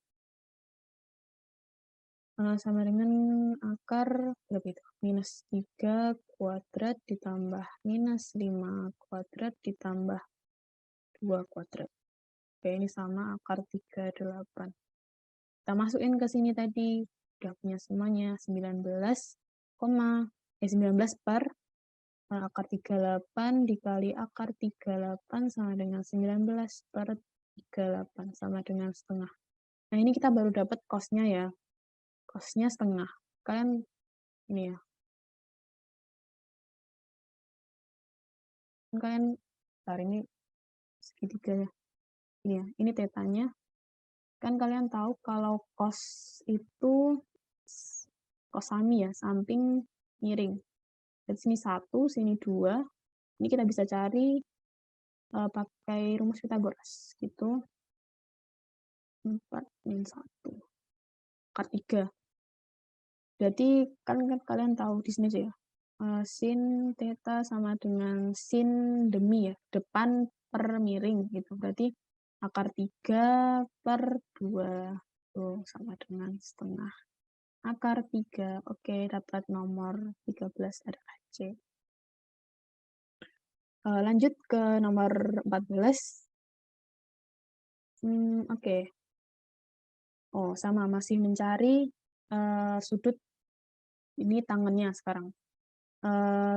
sama dengan akar berapa itu? Minus 3 kuadrat ditambah minus 5 kuadrat ditambah 2 kuadrat. Oke, ini sama akar 38. Kita masukin ke sini tadi. Udah punya semuanya. 19 per akar 38 dikali akar 38 sama dengan 19 per 38 sama dengan setengah. Nah, ini kita baru dapat cos-nya ya. Cos-nya setengah. Kalian ini ya. Kalian bentar, ini segitiganya. Ini ya, ini tetanya. Kan kalian tahu kalau cos itu cos sami ya, samping miring. Dari sini 1, sini 2. Ini kita bisa cari pakai rumus Pitagoras. Gitu. 4 min 1. Akar 3. Berarti kan kalian tahu di sini aja ya. Sin theta sama dengan sin demi ya. Depan per miring gitu. Berarti akar 3 per 2. Tuh, sama dengan setengah. Akar 3. Oke, dapat nomor 13 adalah C. Lanjut ke nomor 14. Oke. Oh, sama. Masih mencari sudut ini tangannya sekarang.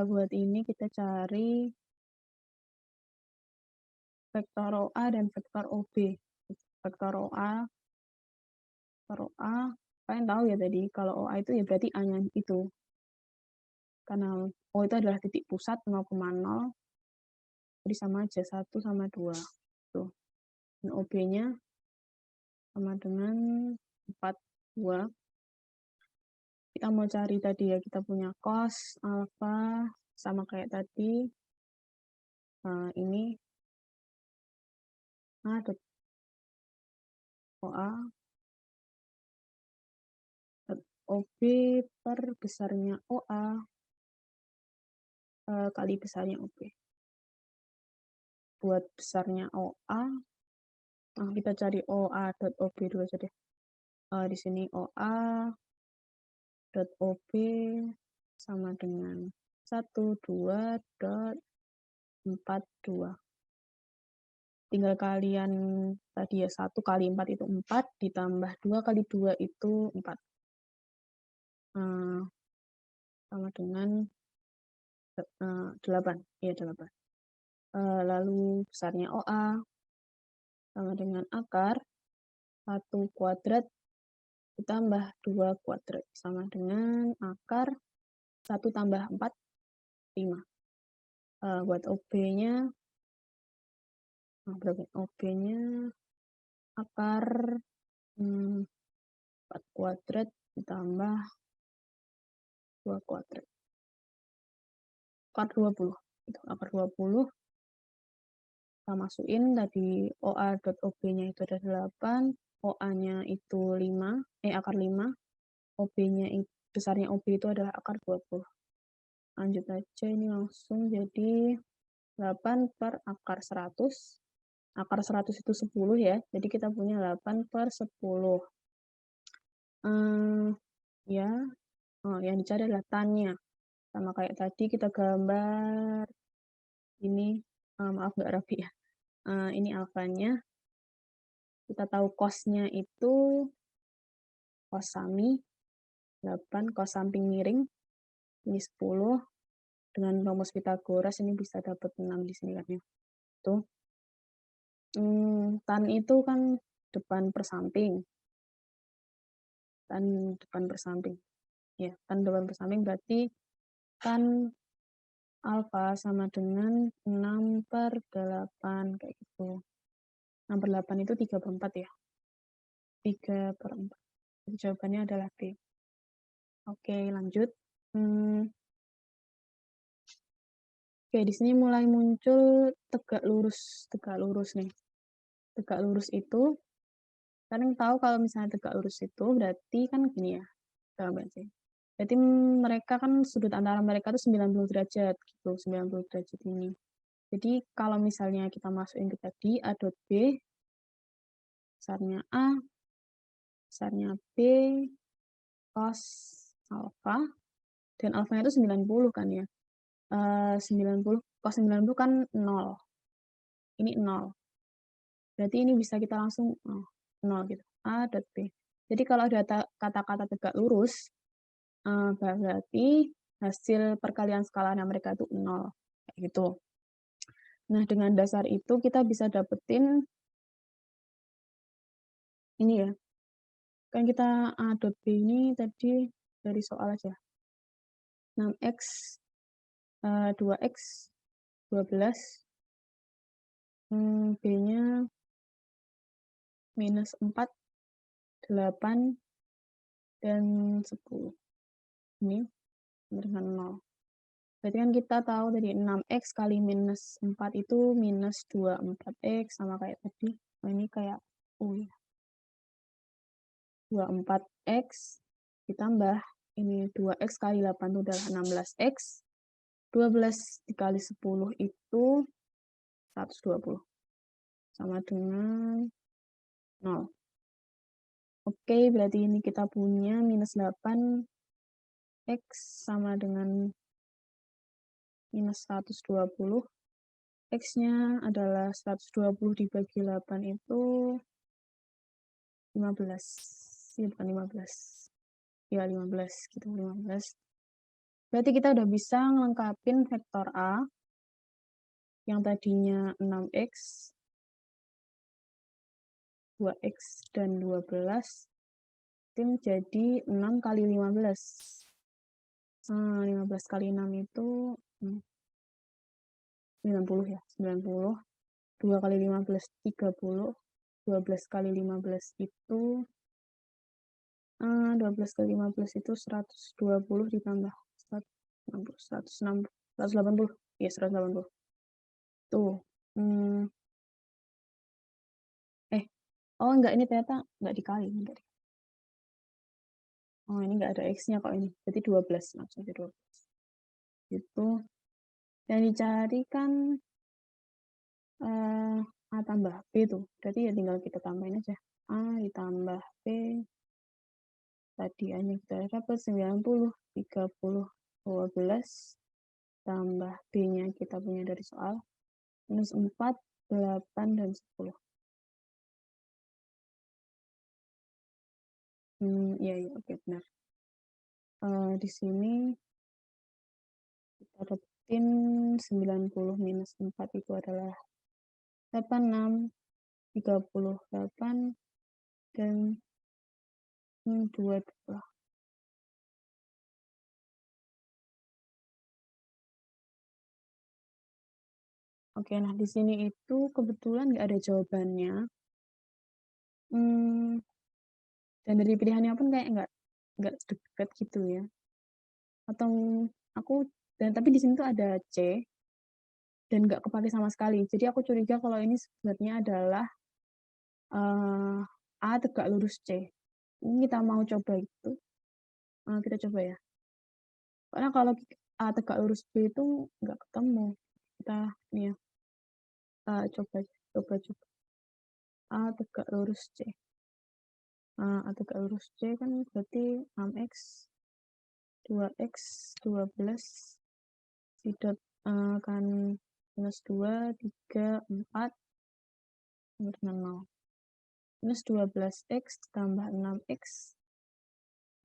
Buat ini kita cari vektor OA dan vektor OB. Vektor OA, kalian tahu ya tadi, kalau OA itu ya berarti A-nya itu. Karena O itu adalah titik pusat 0,0, jadi sama aja 1 sama 2. Tuh. Dan OB-nya sama dengan 42. Kita mau cari tadi ya, kita punya cos, alfa, sama kayak tadi. Ini A dot OA dot OB per besarnya OA kali besarnya OB. Buat besarnya OA, kita cari OA dot OB dulu aja deh. Di sini OA dot OB sama dengan 12.42. Tinggal kalian tadi ya, 1 kali 4 itu 4, ditambah 2 kali 2 itu 4. Sama dengan 8. Iya, 8. Lalu besarnya OA sama dengan akar 1 kuadrat ditambah 2 kuadrat sama dengan akar 1 tambah 4, 5. Buat OB-nya, berapa? OB-nya akar 4 kuadrat ditambah 2 kuadrat. Akar 20. Itu akar 20. Kita masukin tadi OA dot OB-nya itu ada 8, OA-nya itu 5, akar 5, OB-nya besarnya OB itu adalah akar 20. Lanjut aja, ini langsung jadi 8 per akar 100. Akar 100 itu 10 ya, jadi kita punya 8 per 10. Ya, yang dicari adalah tan-nya. Sama kayak tadi kita gambar ini, maaf nggak rapi ya. Ini alfanya. Kita tahu cos-nya itu cos sami 8, cos samping miring ini 10. Dengan rumus Pitagoras ini bisa dapat 6 di sini kan ya. Tuh. Tan itu kan depan per samping. Tan depan per samping. Ya, tan depan per samping berarti tan alfa sama dengan 6 per 8 kayak gitu. 6 per 8 itu 3 per 4 ya. 3 per 4. Jadi jawabannya adalah B. Oke, lanjut. Oke, di sini mulai muncul tegak lurus nih. Tegak lurus itu, kalian tahu kalau misalnya tegak lurus itu berarti kan gini ya. Berarti mereka kan sudut antara mereka itu 90 derajat gitu, 90 derajat ini. Jadi kalau misalnya kita masukin ke tadi A dot B, besarnya A, besarnya B, cos alfa, dan alfanya itu 90 kan ya. 90, cos 90 kan 0. Ini 0. Berarti ini bisa kita langsung 0 gitu. A dot B. Jadi kalau ada kata-kata tegak lurus, berarti hasil perkalian skalanya mereka itu 0. Kayak gitu. Nah, dengan dasar itu kita bisa dapetin ini ya. Kan kita A dot B ini tadi dari soal aja. 6x, 2x, 12, B-nya minus 4, 8, dan 10. Ini dengan 0. Berarti kan kita tahu tadi 6x kali minus 4 itu minus 24x, sama kayak tadi. Oh, ini kayak ya. 24x ditambah ini 2x kali 8 itu adalah 16x. 12 dikali 10 itu 120. Sama dengan 0. Oke, berarti ini kita punya minus 8x sama dengan minus 120. X-nya adalah 120 dibagi 8 itu 15. Ya, bukan 15. Ya, 15. Gitu, 15. Berarti kita udah bisa ngelengkapin vektor A yang tadinya 6x, 2x, dan 12. Itu jadi 6 kali 15. 15 kali 6 itu 90 ya. 90. 2 kali 15, 30. 12 kali 15 itu 12 kali 15 itu 120 ditambah 160, 180. Ya, 180. Tuh. Oh, enggak, ini ternyata enggak dikali. Oh, ini enggak ada X-nya kok ini. Berarti 12. Langsung aja 12. Gitu. Yang dicari kan A tambah B tuh. Berarti ya tinggal kita tambahin aja. A ditambah B. Tadi A-nya kita dapat 90, 30, 12. Tambah B-nya kita punya dari soal. Minus 4, 8, dan 10. Iya, oke, benar. Di sini kita dapetin 90 minus 4 itu adalah 86, 38, dan 22. Oke, nah di sini itu kebetulan nggak ada jawabannya. Dan dari pilihannya pun kayak nggak deket gitu ya. Atau tapi di sini tuh ada C dan nggak kepake sama sekali. Jadi aku curiga kalau ini sebenarnya adalah A tegak lurus C. Ini kita mau coba itu. Kita coba ya. Karena kalau A tegak lurus B itu nggak ketemu. Kita nih ya. Coba. A tegak lurus C. A tegak lurus C kan berarti 6x, 2x, 12, sidot kan minus 2, 3, 4, dengan 0. Minus 12x tambah 6x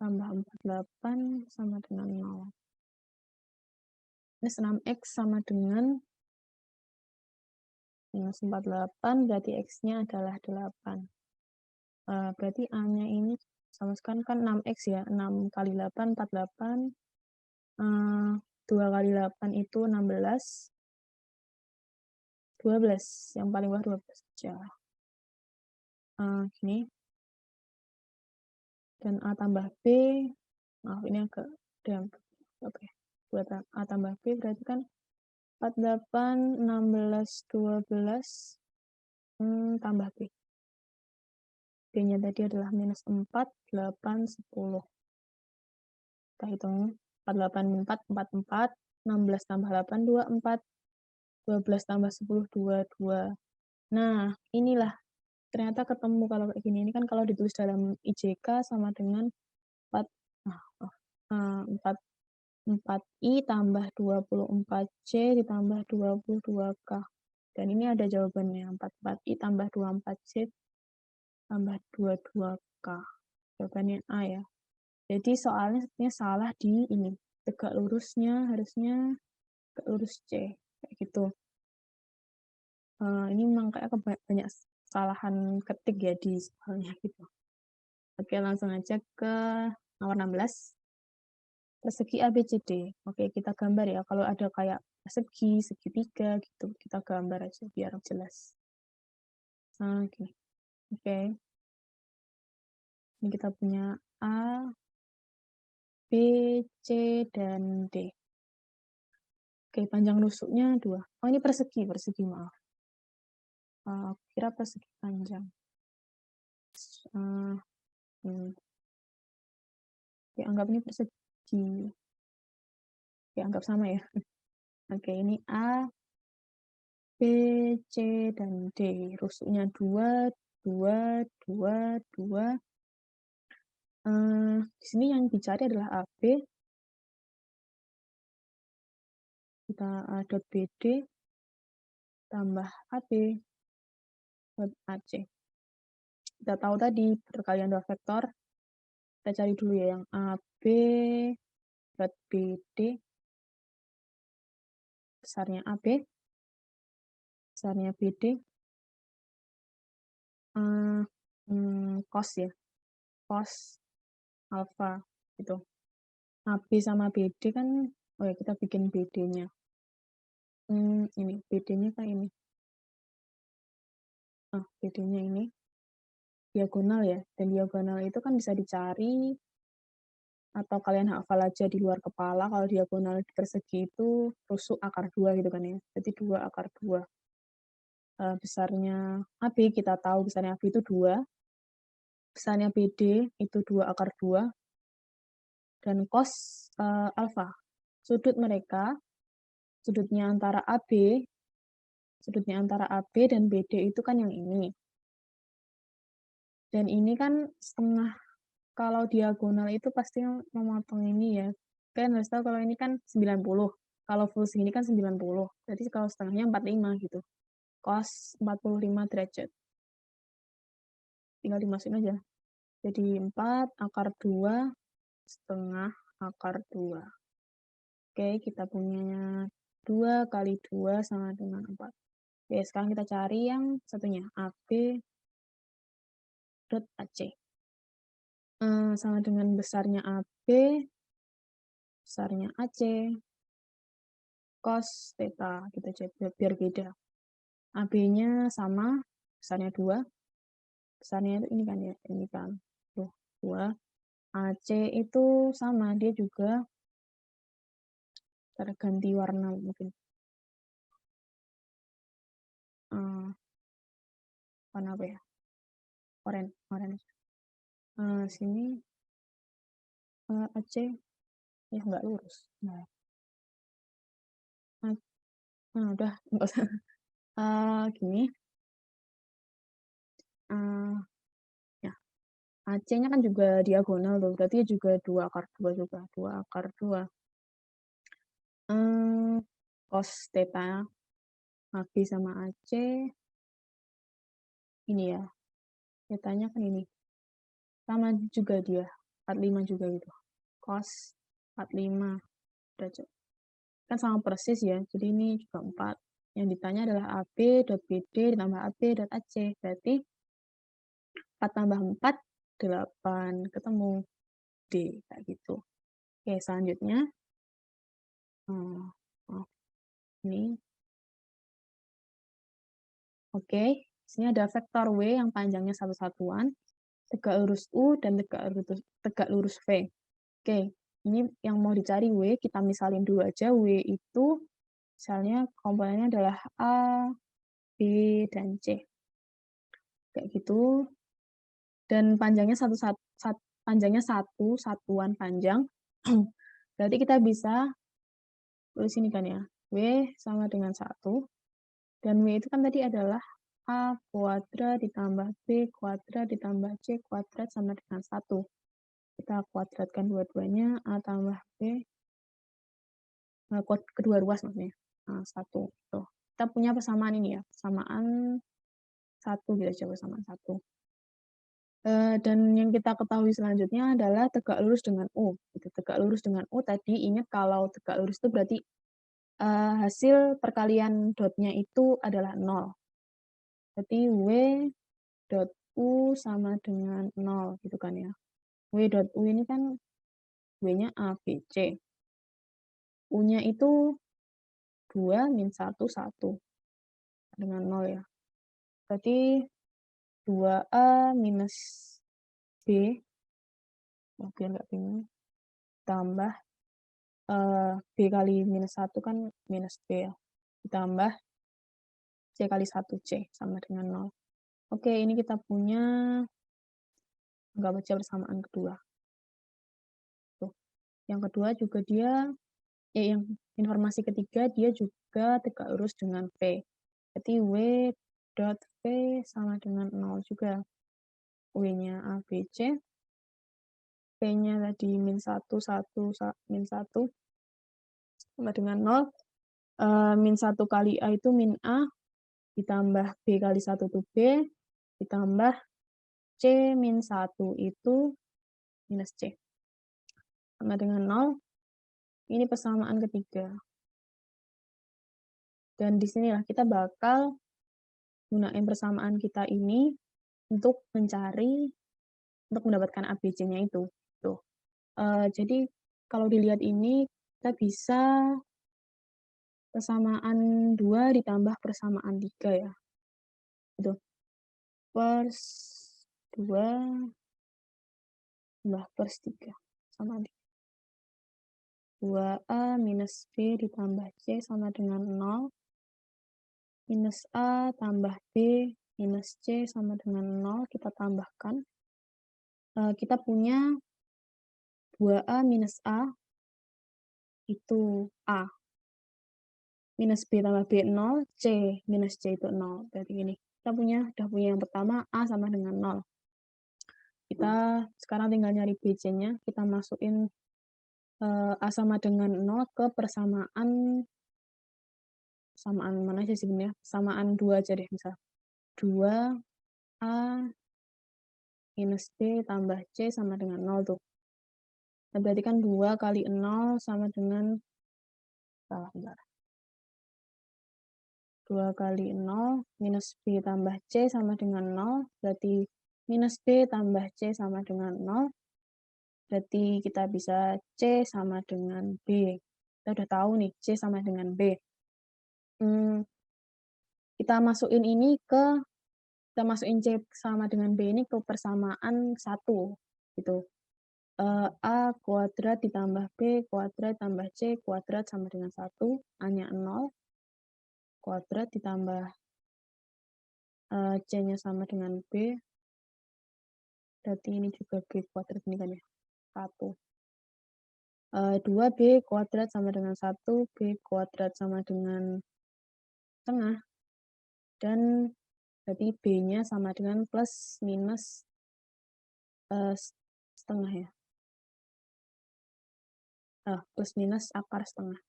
tambah 48 sama dengan 0. Minus 6x sama dengan minus 48, berarti x-nya adalah 8. Berarti A-nya ini sama sekali kan 6x ya. 6 kali 8, 48. 2 kali 8 itu 16. 12. Yang paling bawah 12 aja. Gini. Dan A tambah B. Maaf, ini agak dampak. Oke. Buat A tambah B berarti kan 48, 16, 12. Tambah B. B-nya tadi adalah minus 4, 8, 10. Kita hitung. 48, 4, 4, 16 tambah 8, 24. 12 tambah 10, 22. Nah, inilah. Ternyata ketemu kalau kayak gini. Ini kan kalau ditulis dalam IJK sama dengan 4I tambah 24C ditambah 22K. Dan ini ada jawabannya, 44I tambah 24C tambah 22K. Jawabannya A ya. Jadi soalnya sebenarnya salah di ini. Tegak lurusnya harusnya tegak lurus C. Kayak gitu. Ini memang kayak banyak kesalahan ketik ya di soalnya gitu. Oke, langsung aja ke nomor 16. Persegi ABCD. Oke, kita gambar ya. Kalau ada kayak persegi, segitiga gitu, kita gambar aja biar jelas. Oke. Oke. Ini kita punya A, B, C, dan D. Oke, panjang rusuknya 2. Oh, ini persegi, maaf. Kira persegi panjang. Oke, anggap ini persegi. Oke, anggap sama ya. Oke, ini A, B, C, dan D. Rusuknya 2, 2, 2, 2. Di sini yang dicari adalah AB. Kita dot BD tambah AB dot AC. Kita tahu tadi perkalian dua vektor. Kita cari dulu ya yang AB dot BD. Besarnya AB. Besarnya BD. Cos ya. Cos alpha gitu. AB sama BD kan, oh ya kita bikin BD-nya. Ini BD-nya kayak ini. BD-nya ini diagonal ya, dan diagonal itu kan bisa dicari atau kalian hafal aja di luar kepala. Kalau diagonal persegi itu rusuk akar 2 gitu kan ya. Jadi 2 akar 2. Besarnya AB kita tahu besarnya AB itu 2. Besarnya BD itu 2 akar 2. Dan cos alpha. Sudutnya antara AB dan BD itu kan yang ini. Dan ini kan setengah, kalau diagonal itu pasti memotong ini ya. Kalian harus tahu kalau ini kan 90. Kalau full segini kan 90. Jadi kalau setengahnya 45 gitu. Cos 45 derajat. Tinggal dimasukin aja. Jadi 4 akar 2 setengah akar 2. Oke, kita punya 2 kali 2 sama dengan 4. Oke, sekarang kita cari yang satunya. AB dot AC. Sama dengan besarnya AB, besarnya AC, cos theta. Kita cek biar beda. AB-nya sama, besarnya 2. Besarnya itu ini kan ya, ini kan. Tuh, 2. AC itu sama, dia juga cara ganti warna mungkin. Warna apa ya? Oranye. Sini AC ya nggak lurus. Nah. Udah nggak usah. Gini. Ya. AC-nya kan juga diagonal tuh, berarti juga 2 akar 2 juga. 2 akar 2. Cos theta AB sama AC ini ya. Thetanya kan ini. Sama juga dia. 45 juga gitu. Cos 45 derajat. Kan sama persis ya. Jadi ini juga 4. Yang ditanya adalah AB dot BD ditambah AB dot AC. Berarti 4 tambah 4, 8. Ketemu D. Kayak gitu. Oke, selanjutnya. Ini. Oke, sini ada vektor W yang panjangnya satu satuan, tegak lurus U, dan tegak lurus V. Oke, ini yang mau dicari W, kita misalin dulu aja. W itu, misalnya komponennya adalah A, B, dan C. Kayak gitu. Dan panjangnya satu satuan panjang. Berarti kita bisa tulis ini kan ya. W sama dengan 1. Dan W itu kan tadi adalah A kuadrat ditambah B kuadrat ditambah C kuadrat sama dengan 1. Kita kuadratkan dua-duanya, A tambah B, kedua ruas maksudnya. Nah, 1. Tuh. Kita punya persamaan ini ya, persamaan 1, kita coba persamaan 1. Dan yang kita ketahui selanjutnya adalah tegak lurus dengan U. Gitu. Tegak lurus dengan U tadi, ingat kalau tegak lurus itu berarti hasil perkalian dotnya itu adalah 0. Berarti W dot U sama dengan 0, gitu kan ya. W dot U ini kan W-nya A, B, C. U-nya itu 2 min 1, 1. Dengan 0 ya. Berarti 2A minus B, biar nggak bingung, tambah B kali minus 1 kan minus B ya. Ditambah C kali 1C sama dengan 0. Oke, ini kita punya nggak baca persamaan kedua. Tuh. Yang kedua juga dia, yang informasi ketiga dia juga tegak lurus dengan P. Berarti W dot V sama dengan 0 juga. W-nya A, B, C. P-nya tadi min 1, 1, min 1 sama dengan 0. Min 1 kali A itu min A, ditambah B kali 1 itu B, ditambah C min 1 itu minus C. Sama dengan 0. Ini persamaan ketiga. Dan disinilah kita bakal gunain persamaan kita ini untuk mendapatkan ABC-nya itu. Tuh. Jadi kalau dilihat ini, kita bisa persamaan 2 ditambah persamaan 3 ya. Itu. Pers 2 tambah pers 3 sama 2A minus B ditambah C sama dengan 0. Minus A tambah B minus C sama dengan 0. Kita tambahkan. Kita punya 2A minus A itu A. Minus B tambah B 0, C minus C itu 0. Berarti ini. Kita udah punya yang pertama, A sama dengan 0. Kita sekarang tinggal nyari BC-nya. Kita masukin A sama dengan 0 ke persamaan mana aja sih sebenarnya? Persamaan 2 aja deh misal. 2A minus B tambah C sama dengan 0 tuh. Nah, berarti kan 2 kali 0 sama dengan, salah bentar. 2 kali 0 minus B tambah C sama dengan 0. Berarti minus B tambah C sama dengan 0. Berarti kita bisa C sama dengan B. Kita udah tahu nih, C sama dengan B. Kita masukin C sama dengan B ini ke persamaan 1. Gitu. A kuadrat ditambah B kuadrat tambah C kuadrat sama dengan 1. A-nya 0. Kuadrat ditambah C-nya sama dengan B. Berarti ini juga B kuadrat ini kan ya. 1. 2B kuadrat sama dengan 1. B kuadrat sama dengan setengah. Dan berarti B-nya sama dengan plus minus setengah ya. Plus minus akar setengah.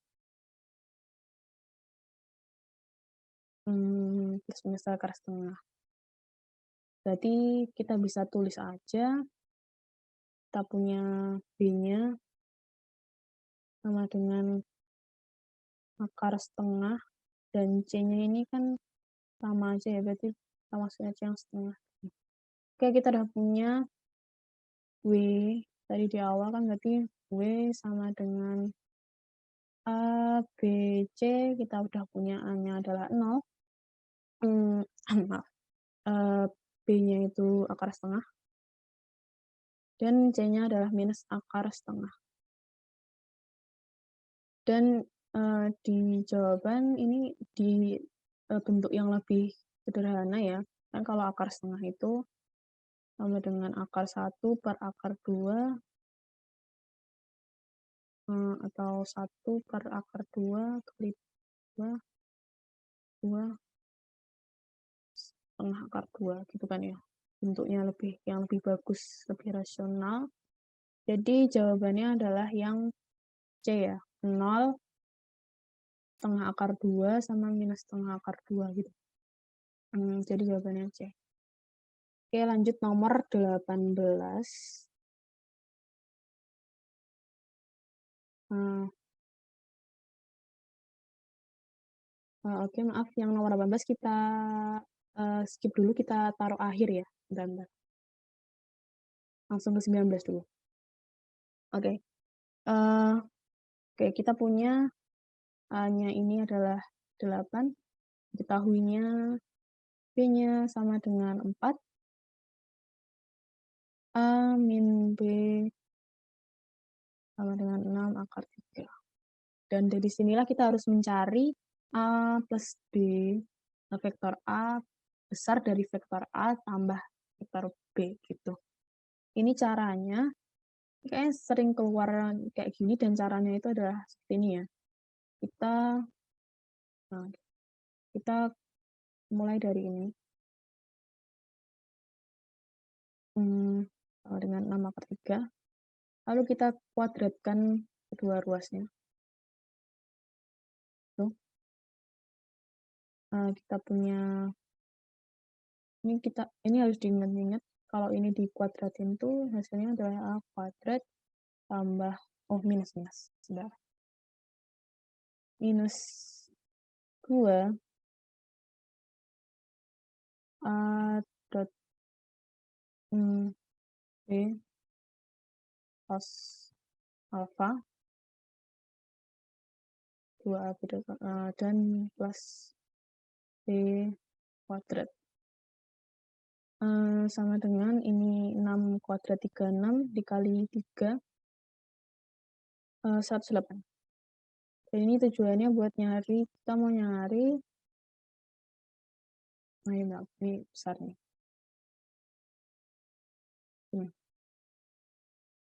Plus minus akar setengah. Berarti kita bisa tulis aja. Kita punya B-nya sama dengan akar setengah. Dan C-nya ini kan sama aja ya. Berarti kita masukin aja yang setengah. Oke, kita udah punya W. Tadi di awal kan berarti W sama dengan A, B, C. Kita udah punya A-nya adalah 0. Maaf. B-nya itu akar setengah. Dan C-nya adalah minus akar setengah. Dan di jawaban ini di bentuk yang lebih sederhana ya. Kan kalau akar setengah itu sama dengan akar 1 per akar 2 atau 1 per akar 2 kali 2 setengah akar 2 gitu kan ya. Bentuknya yang lebih bagus, lebih rasional. Jadi jawabannya adalah yang C ya, 0 setengah akar 2 sama minus setengah akar 2 gitu. Jadi jawabannya C. Oke, lanjut nomor 18. Oke, maaf, yang nomor 18 kita skip dulu, kita taruh akhir ya. Bentar. Langsung ke 19 dulu. Oke. Oke, kita punya A-nya ini adalah 8. Diketahuinya B-nya sama dengan 4. A min B sama dengan 6 akar 3. Dan dari sinilah kita harus mencari A plus B, vektor A besar dari vektor A tambah vektor B gitu. Ini caranya, kayaknya sering keluar kayak gini, dan caranya itu adalah seperti ini ya. Kita mulai dari ini. Sama dengan 6 akar 3. Lalu kita kuadratkan kedua ruasnya. Tuh. Kita punya, ini harus diingat-ingat, kalau ini dikuadratin tuh hasilnya adalah A kuadrat tambah, minus. Sebentar. Minus 2 A dot B cos alpha 2A dan plus B kuadrat. Sama dengan ini 6 kuadrat 36 dikali 3, 108. Dan ini tujuannya buat nyari, kita mau nyari, ini besar nih.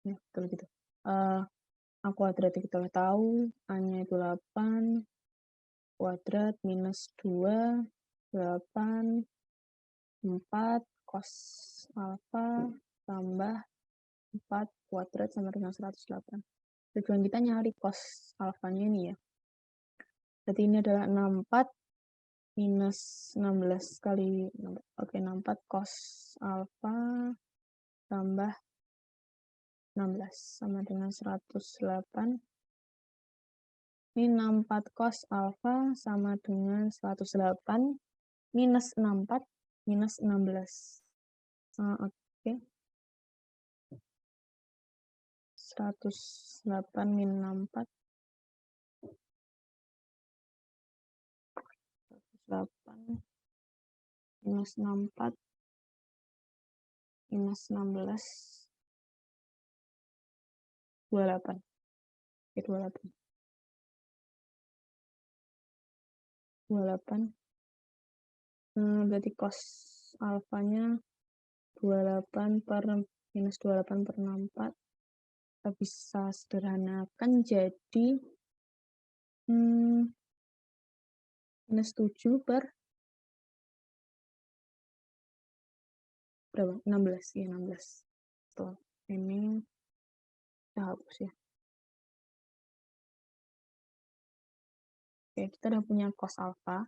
Ya, betul gitu. A kuadrat kita tahu, A-nya itu 8, kuadrat minus 2, 8, 4, cos alpha, tambah 4 kuadrat sama dengan 108. Tujuan kita nyari cos alfanya ini ya. Jadi ini adalah 64 minus 16 kali, 64 cos alpha tambah 16 sama dengan 108. Ini 64 cos alpha sama dengan 108 minus 64 minus 16. Oke. 108 min 64. 108 minus 64 minus 16. 28. Oke, 28. 28. Berarti cos alfanya 28 per minus 28 per 64. Kita bisa sederhanakan jadi minus 7 per berapa? 16. Ya, 16. Tuh, ini kita hapus ya. Oke, kita udah punya cos alpha.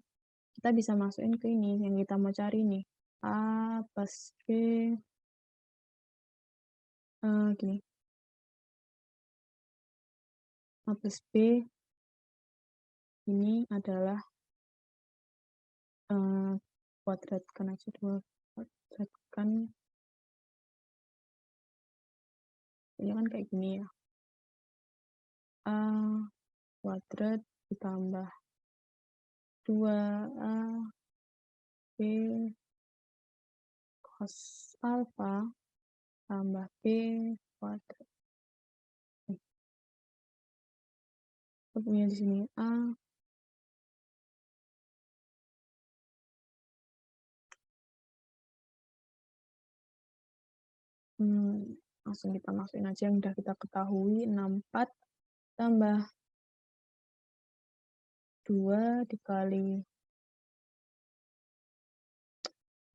Kita bisa masukin ke ini yang kita mau cari nih. A plus B, gini. A plus B ini adalah kuadratkan aja dua, kuadratkan ini kan kayak gini ya. A kuadrat ditambah 2A B cos alpha tambah B kuadrat. Kita punya di sini A langsung kita masukin aja yang udah kita ketahui. 64 tambah 2 dikali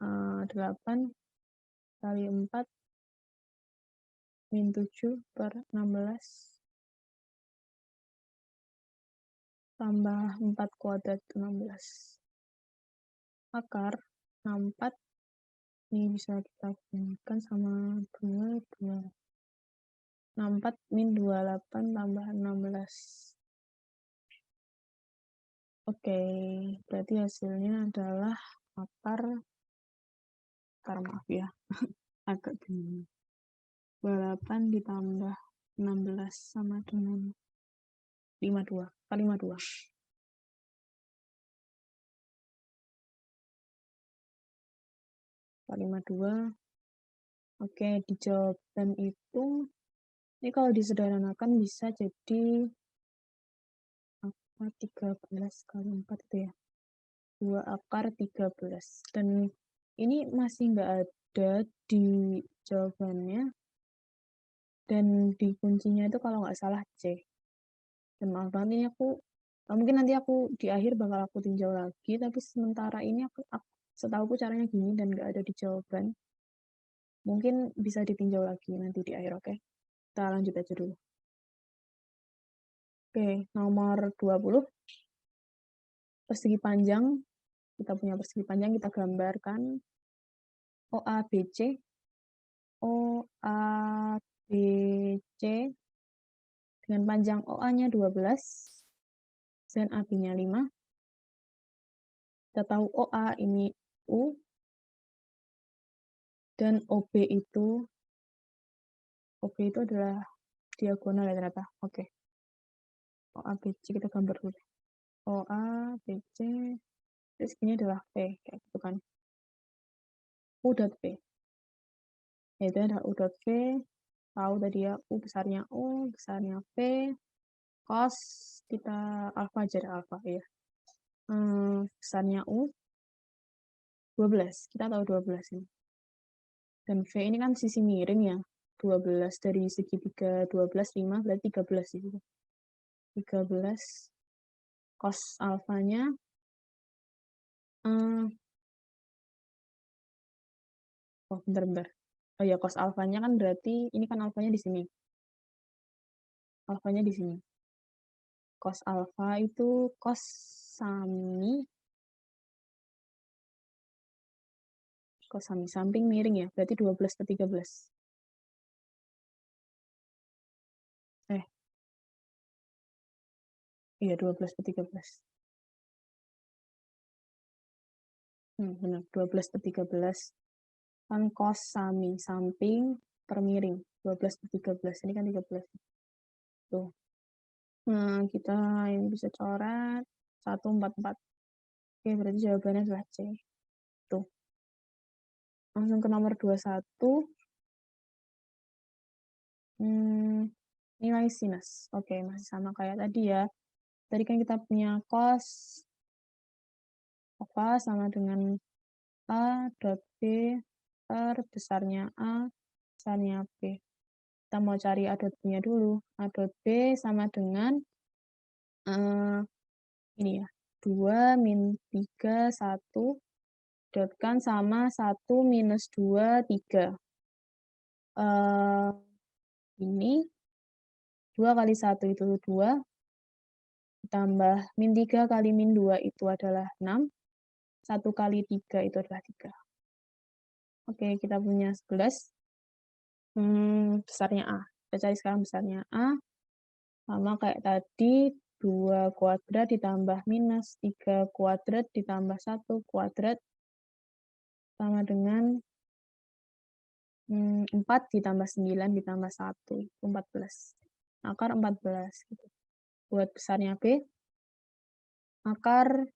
8 kali 4 min 7 per 16 tambah 4 kuadrat 16. Akar 64 ini bisa kita gunakan sama 2, 64 min 28 tambah 16. Oke, berarti hasilnya adalah akar maaf ya, agak bingung. 28 ditambah 16 sama dengan 52, kali 52. Kali 52. Oke, dijawab. Dan itu, ini kalau disederhanakan bisa jadi 13 kali 4 itu ya. 2 akar 13. Dan ini masih nggak ada di jawabannya. Dan di kuncinya itu kalau nggak salah C. Dan maaf banget ini mungkin nanti aku di akhir bakal aku tinjau lagi, tapi sementara ini aku setahuku caranya gini dan nggak ada di jawaban. Mungkin bisa ditinjau lagi nanti di akhir, oke? Kita lanjut aja dulu. Oke, nomor 20. Persegi panjang. Kita punya persegi panjang, kita gambarkan OABC. OABC dengan panjang OA-nya 12 dan AB-nya 5. Kita tahu OA ini U dan OB itu adalah diagonal ya ternyata. Oke. OABC kita gambar dulu. OABC terus ini adalah P kayak gitu kan. U dot P. Yaitu adalah U dot P. Tahu tadi ya U besarnya P. Cos kita alfa aja alfa ya. Besarnya U 12. Kita tahu 12 ini. Dan V ini kan sisi miring ya. 12 dari segitiga 12, 5 berarti 13 itu. 13 cos alfanya bentar. Oh ya, cos alfanya kan berarti ini kan alfanya di sini. Alfanya di sini. Cos alfa itu cos sami samping miring ya. Berarti 12 per 13. Iya, 12 per 13. Benar, 12 per 13. Kan cos sami samping per miring. 12 per 13. Ini kan 13. Tuh. Nah, kita yang bisa coret 144. Oke, berarti jawabannya adalah C. Tuh. Langsung ke nomor 21. Nilai sinus. Oke, masih sama kayak tadi ya. Tadi kan kita punya cos apa sama dengan A dot B per besarnya A, besarnya B. Kita mau cari A dot B-nya dulu. A dot B sama dengan ini ya, 2 min 3, 1, dotkan sama 1 minus 2, 3. Ini 2 kali 1 itu 2, ditambah min 3 kali min 2 itu adalah 6, 1 kali 3 itu adalah 3. Oke, kita punya 11. Besarnya A. Kita cari sekarang besarnya A. Sama kayak tadi, 2 kuadrat ditambah minus 3 kuadrat ditambah 1 kuadrat sama dengan 4 ditambah 9 ditambah 1, 14. Akar 14. Gitu. Buat besarnya B, akar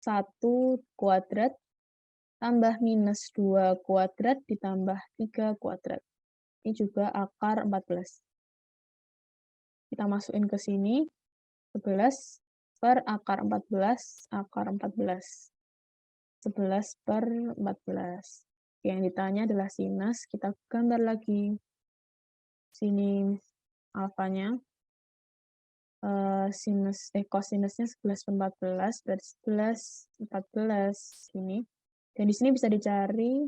1 kuadrat tambah minus 2 kuadrat ditambah 3 kuadrat. Ini juga akar 14. Kita masukin ke sini, 11 per akar 14, akar 14. 11 per 14. Yang ditanya adalah sinus, kita gambar lagi. Sini alfanya. Kosinusnya 11 per 14, berarti 11, 14 sini. Dan di sini bisa dicari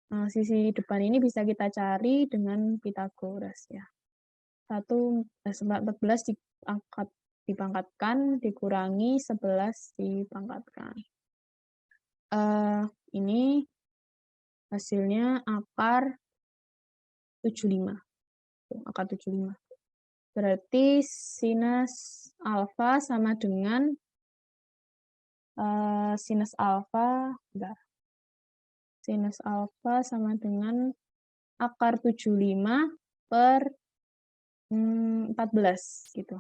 Sisi depan ini bisa kita cari dengan Pythagoras ya. 14 dipangkatkan, dikurangi 11 dipangkatkan. Ini hasilnya akar 75. Akar 75. Berarti sinus alfa sama dengan sinus alfa sama dengan akar 75 per 14 gitu.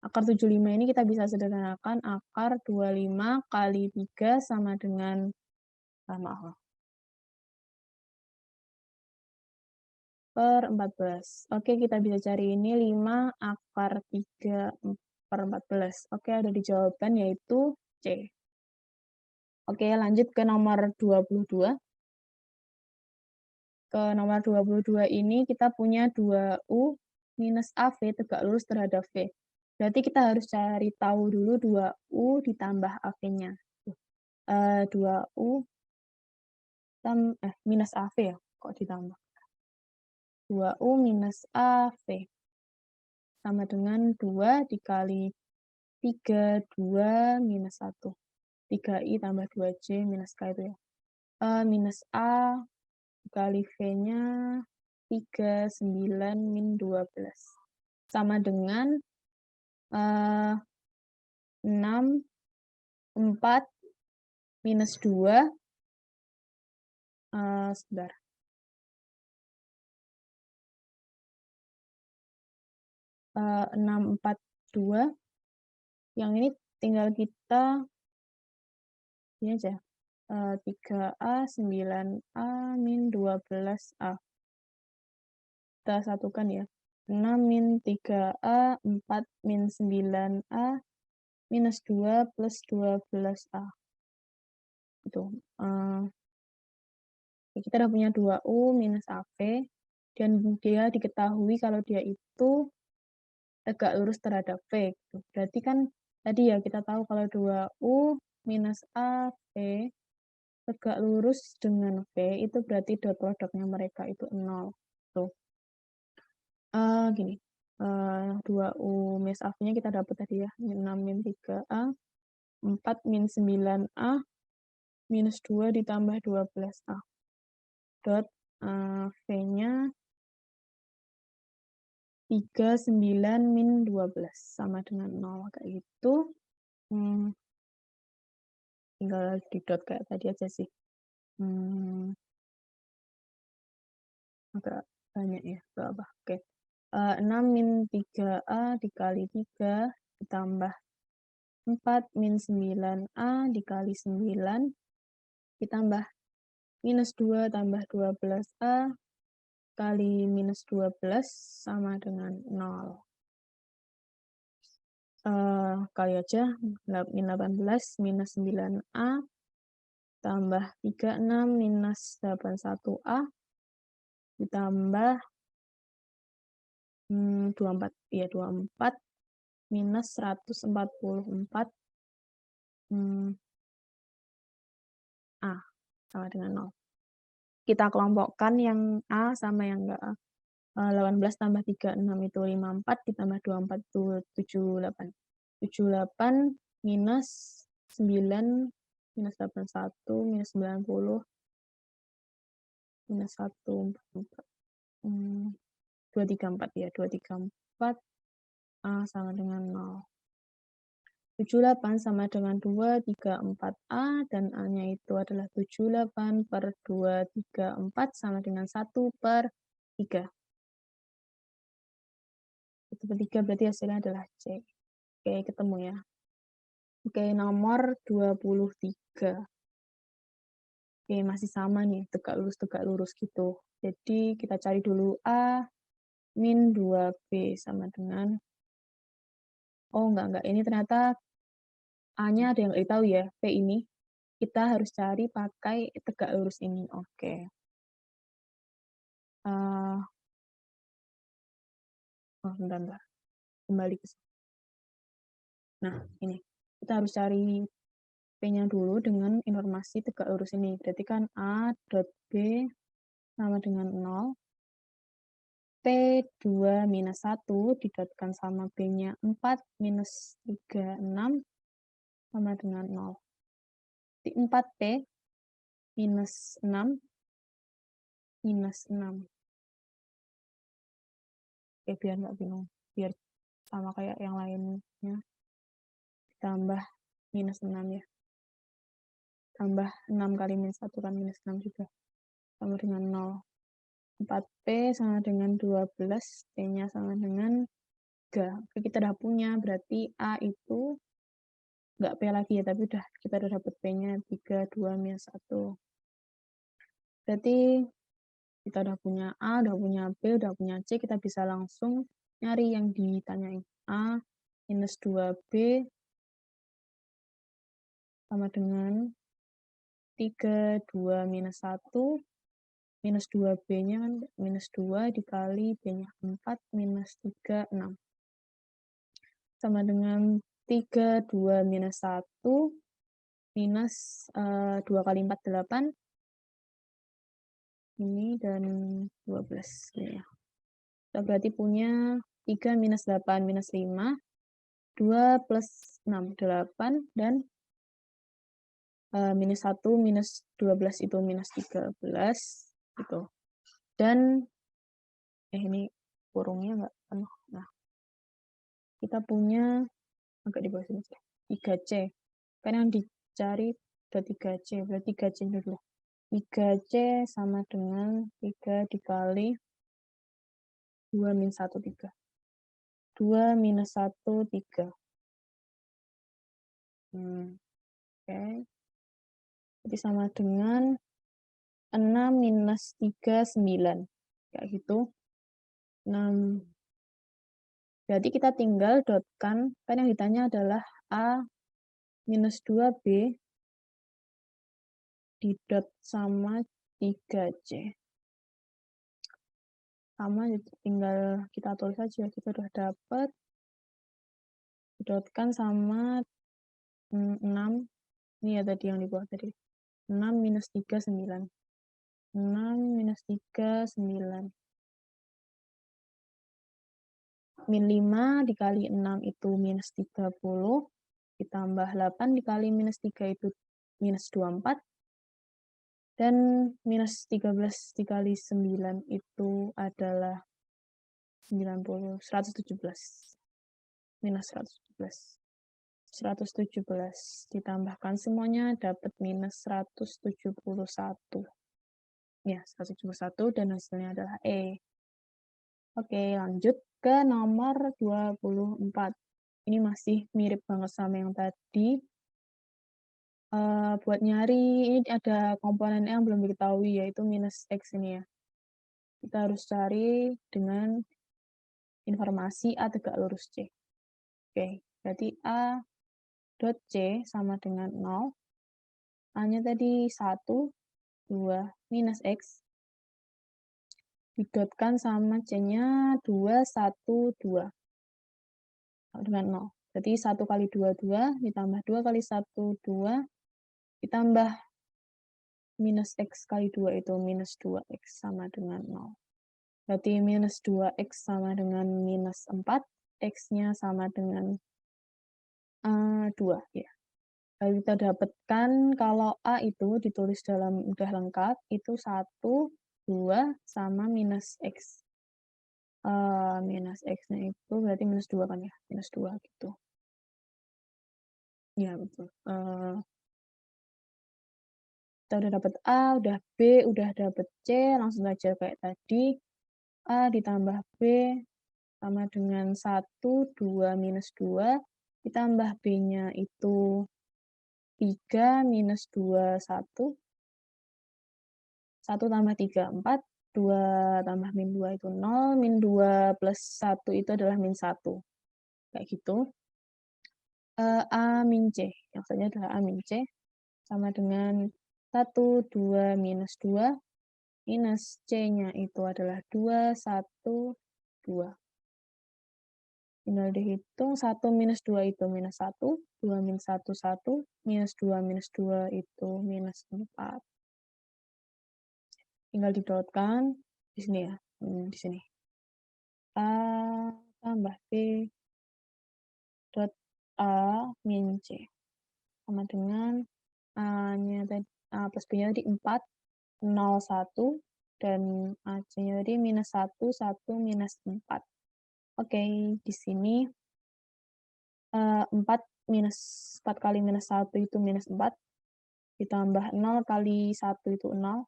Akar 75 ini kita bisa sederhanakan akar 25 kali 3 sama dengan per 14. Oke, kita bisa cari ini 5 akar 3 per 14. Oke, ada di jawaban yaitu C. Oke, lanjut ke nomor 22. Ke nomor 22 ini kita punya 2U minus AV tegak lurus terhadap V. Berarti kita harus cari tahu dulu 2U ditambah AV-nya. 2U minus AV ya, kok ditambah. 2U minus AV sama dengan 2 dikali 3, 2 minus 1. 3I tambah 2J minus K itu ya. Minus A dikali V-nya 3, 9, min 12. Sama dengan 6, 4, minus 2, sebentar. 6, 4, 2. Yang ini tinggal kita ini aja. 3A, 9A, min 12A. Kita satukan ya. 6 min 3A, 4 min 9A, minus 2 plus 12A. Itu. Kita udah punya 2U minus AV, dan dia diketahui kalau dia itu tegak lurus terhadap V. Gitu. Berarti kan tadi ya kita tahu kalau 2U minus AV tegak lurus dengan V, itu berarti dot produknya mereka itu 0. Tuh. Gini. 2U minus AV-nya kita dapat tadi ya. 6 min 3A, 4 min 9A, minus 2 ditambah 12A. Dot V-nya 3, 9, min 12. Sama dengan 0. Kayak gitu. Tinggal di dot kayak tadi aja sih. Agak banyak ya. Berapa? Oke. 6 min 3A dikali 3 ditambah 4 min 9A dikali 9 ditambah minus 2 tambah 12A kali minus 12 sama dengan 0. Kali aja, min 18 minus 9A tambah 36 minus 81A ditambah 24. Ya, 24 minus 144 A sama dengan 0. Kita kelompokkan yang A sama yang enggak A. 18 tambah 36 itu 54, ditambah 24 itu 78. 78 minus 9 minus 81 minus 90 minus 1 234 ya. 234 A sama dengan 0. 78 sama dengan 234A, dan A-nya itu adalah 78 per 234 sama dengan 1 per 3. 1 per 3 berarti hasilnya adalah C. Oke, ketemu ya. Oke, nomor 23. Oke, masih sama nih, tegak lurus gitu. Jadi kita cari dulu A min 2B sama dengan, oh enggak, ini ternyata A-nya ada yang nggak tahu ya, P ini. Kita harus cari pakai tegak lurus ini. Oke. Bentar. Kembali ke sini. Nah, ini. Kita harus cari P-nya dulu dengan informasi tegak lurus ini. Berarti kan A dot B sama dengan 0. P2 minus 1 didotkan sama B-nya 4 minus 3, 6 sama dengan 0. Di 4P minus 6 minus 6. Oke, biar nggak bingung. Biar sama kayak yang lainnya. Ditambah minus 6 ya. Tambah 6 kali minus 1 kan minus 6 juga. Sama dengan 0. 4P sama dengan 12, P-nya sama dengan 3. Oke, kita udah punya, berarti A itu nggak P lagi ya, tapi kita udah dapet P-nya 3, 2, minus 1. Berarti kita udah punya A, udah punya B, udah punya C, kita bisa langsung nyari yang ditanyain. A minus 2B sama dengan 3, 2, minus 1. Minus 2B-nya kan minus 2 dikali B-nya 4 minus 3, 6. Sama dengan 3, 2, minus 1 minus 2 kali 4, 8. Ini dan 12. Ini ya. Kita berarti punya 3 minus 8 minus 5. 2 plus 6, 8. Dan minus 1 minus 12 itu minus 13. Gitu. Dan ini kurungnya nggak penuh. Nah, kita punya agak di bawah sini 3C. Kan yang dicari udah 3C, berarti 3C dulu. 3C sama dengan 3 dikali 2 minus 1, 3. 2 minus 1, 3. Oke. Jadi sama dengan 6 minus 3, 9. Kayak gitu. 6. Berarti kita tinggal dotkan, kan yang ditanya adalah A minus 2B didot sama 3C. Sama, tinggal kita tulis saja. Kita udah dapat. Didotkan sama 6. Ini ya tadi yang di bawah tadi. 6 minus 3, 9. 6 minus 3, 9. Min 5 dikali 6 itu minus 30. Ditambah 8 dikali minus 3 itu minus 24. Dan minus 13 dikali 9 itu adalah 90, 117. Minus 117. 117. Ditambahkan semuanya dapat minus 171. Ya, 171 dan hasilnya adalah E. Oke, lanjut ke nomor 24. Ini masih mirip banget sama yang tadi. Buat nyari, ini ada komponen yang belum diketahui, yaitu minus X ini ya. Kita harus cari dengan informasi A tegak lurus C. Oke, berarti A dot C sama dengan 0. A-nya tadi 1, 2, minus X. Didotkan sama C-nya 2, 1, 2. Sama dengan 0. Jadi 1 kali 2, 2. Ditambah 2 kali 1, 2. Ditambah minus X kali 2 itu minus 2X sama dengan 0. Berarti minus 2X sama dengan minus 4. X-nya sama dengan 2. Ya. Lalu kita dapatkan kalau A itu ditulis dalam udah lengkap, itu 1, 2, sama minus X. Minus X-nya itu berarti minus 2 kan ya? Minus 2 gitu. Ya, betul. Kita udah dapat A, udah B, udah dapat C, langsung aja kayak tadi. A ditambah B sama dengan 1, 2, minus 2. Ditambah B-nya itu 3, minus 2, 1. 1 tambah 3, 4. 2 tambah min 2 itu 0. Min 2 plus 1 itu adalah min 1. Kayak gitu. A min C. Yang selanjutnya adalah A min C. Sama dengan 1, 2, minus 2. Minus C-nya itu adalah 2, 1, 2. Tinggal dihitung 1 minus 2 itu minus 1, 2 minus 1, 1, minus 2 minus 2 itu minus 4. Tinggal didotkan di sini ya, di sini. A tambah B dot A min C sama dengan A-nya tadi, A plus B-nya tadi 4, 0, 1, dan AC-nya tadi minus 1, 1, minus 4. Oke, di sini 4 minus 4 kali minus 1 itu minus 4, ditambah 0 kali 1 itu 0,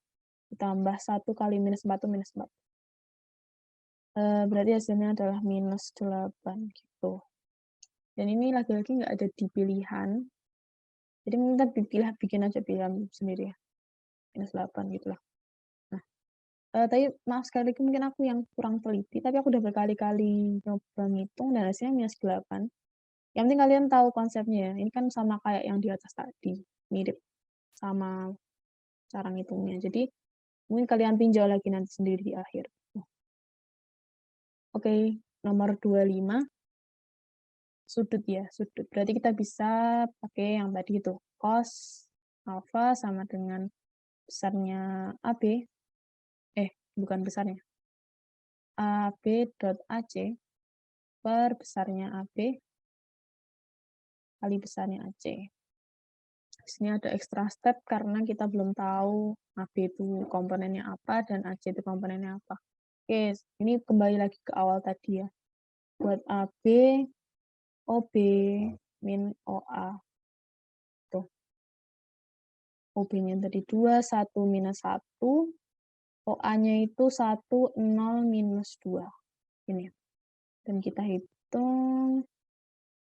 ditambah 1 kali minus 4 itu minus 4. Berarti hasilnya adalah minus 8 gitu. Dan ini lagi-lagi nggak ada di pilihan, jadi kita bikin aja pilihan sendiri ya, minus 8 gitu lah. Nah, tapi maaf sekali lagi mungkin aku yang kurang teliti, tapi aku udah berkali-kali nyoba ngitung dan hasilnya minus 8. Yang penting kalian tahu konsepnya ya, ini kan sama kayak yang di atas tadi, mirip sama cara ngitungnya. Jadi, mungkin kalian tinjau lagi nanti sendiri di akhir. Oke, nomor 25, sudut ya, sudut. Berarti kita bisa pakai yang tadi itu, cos alfa sama dengan besarnya AB, bukan besarnya, AB dot AC per besarnya AB kali besarnya AC. Di sini ada extra step karena kita belum tahu AB itu komponennya apa dan AC itu komponennya apa. Oke, ini kembali lagi ke awal tadi ya. Buat AB, OB, min OA. Tuh. OB-nya tadi 2, 1, minus 1. OA-nya itu 1, 0, minus 2. Ini. Dan kita hitung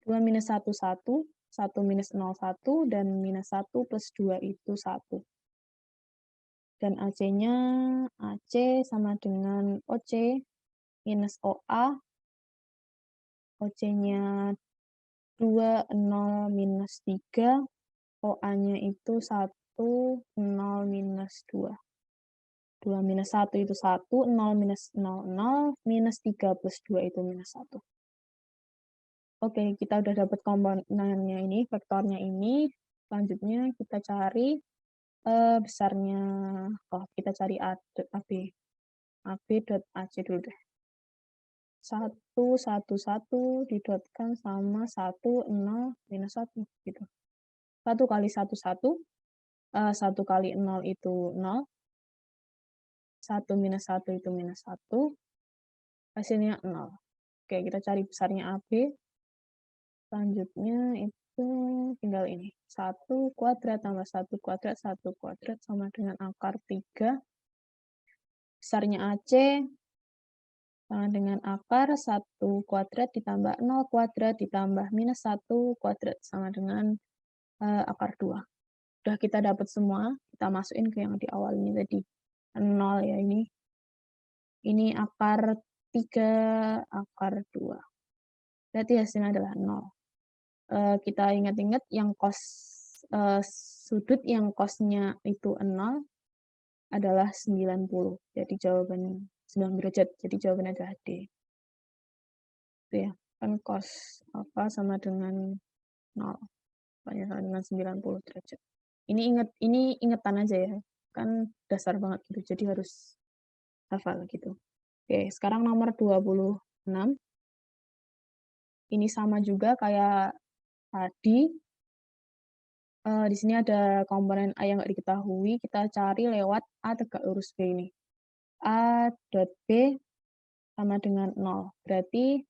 2 minus 1, 1. 1 minus 0, 1. Dan minus 1 plus 2 itu 1. Dan AC-nya AC sama dengan OC minus OA. OC-nya 2, 0, minus 3. OA-nya itu 1, 0, minus 2. 2 minus 1 itu 1, 0 minus 0, 0, minus 3 plus 2 itu minus 1. Oke, kita udah dapat komponennya ini, vektornya ini. Selanjutnya kita cari besarnya, kita cari AB. AB dot AC dulu deh. 1, 1, 1 didotkan sama 1, 0, minus 1 gitu. 1 kali 1, 1. 1 kali 0 itu 0. 1 minus 1 itu minus 1. Hasilnya 0. Oke, kita cari besarnya AB. Selanjutnya itu tinggal ini. 1 kuadrat tambah 1 kuadrat, 1 kuadrat sama dengan akar 3. Besarnya AC sama dengan akar 1 kuadrat ditambah 0 kuadrat ditambah minus 1 kuadrat sama dengan akar 2. Udah kita dapat semua, kita masukin ke yang di awal ini tadi. 0 ya ini. Ini akar 3, akar 2. Berarti hasilnya adalah 0. Kita ingat-ingat yang sudut yang cosnya itu 0 adalah 90. Jadi jawaban 90 derajat. Jadi jawabannya adalah D. Itu ya. Kan cos alfa sama dengan 0. Sama dengan 90 derajat. Ini ingetan aja ya. Kan dasar banget gitu. Jadi harus hafal gitu. Oke, sekarang nomor 26. Ini sama juga kayak tadi. Di sini ada komponen A yang nggak diketahui, kita cari lewat A tegak lurus B ini. A dot B sama dengan 0. Berarti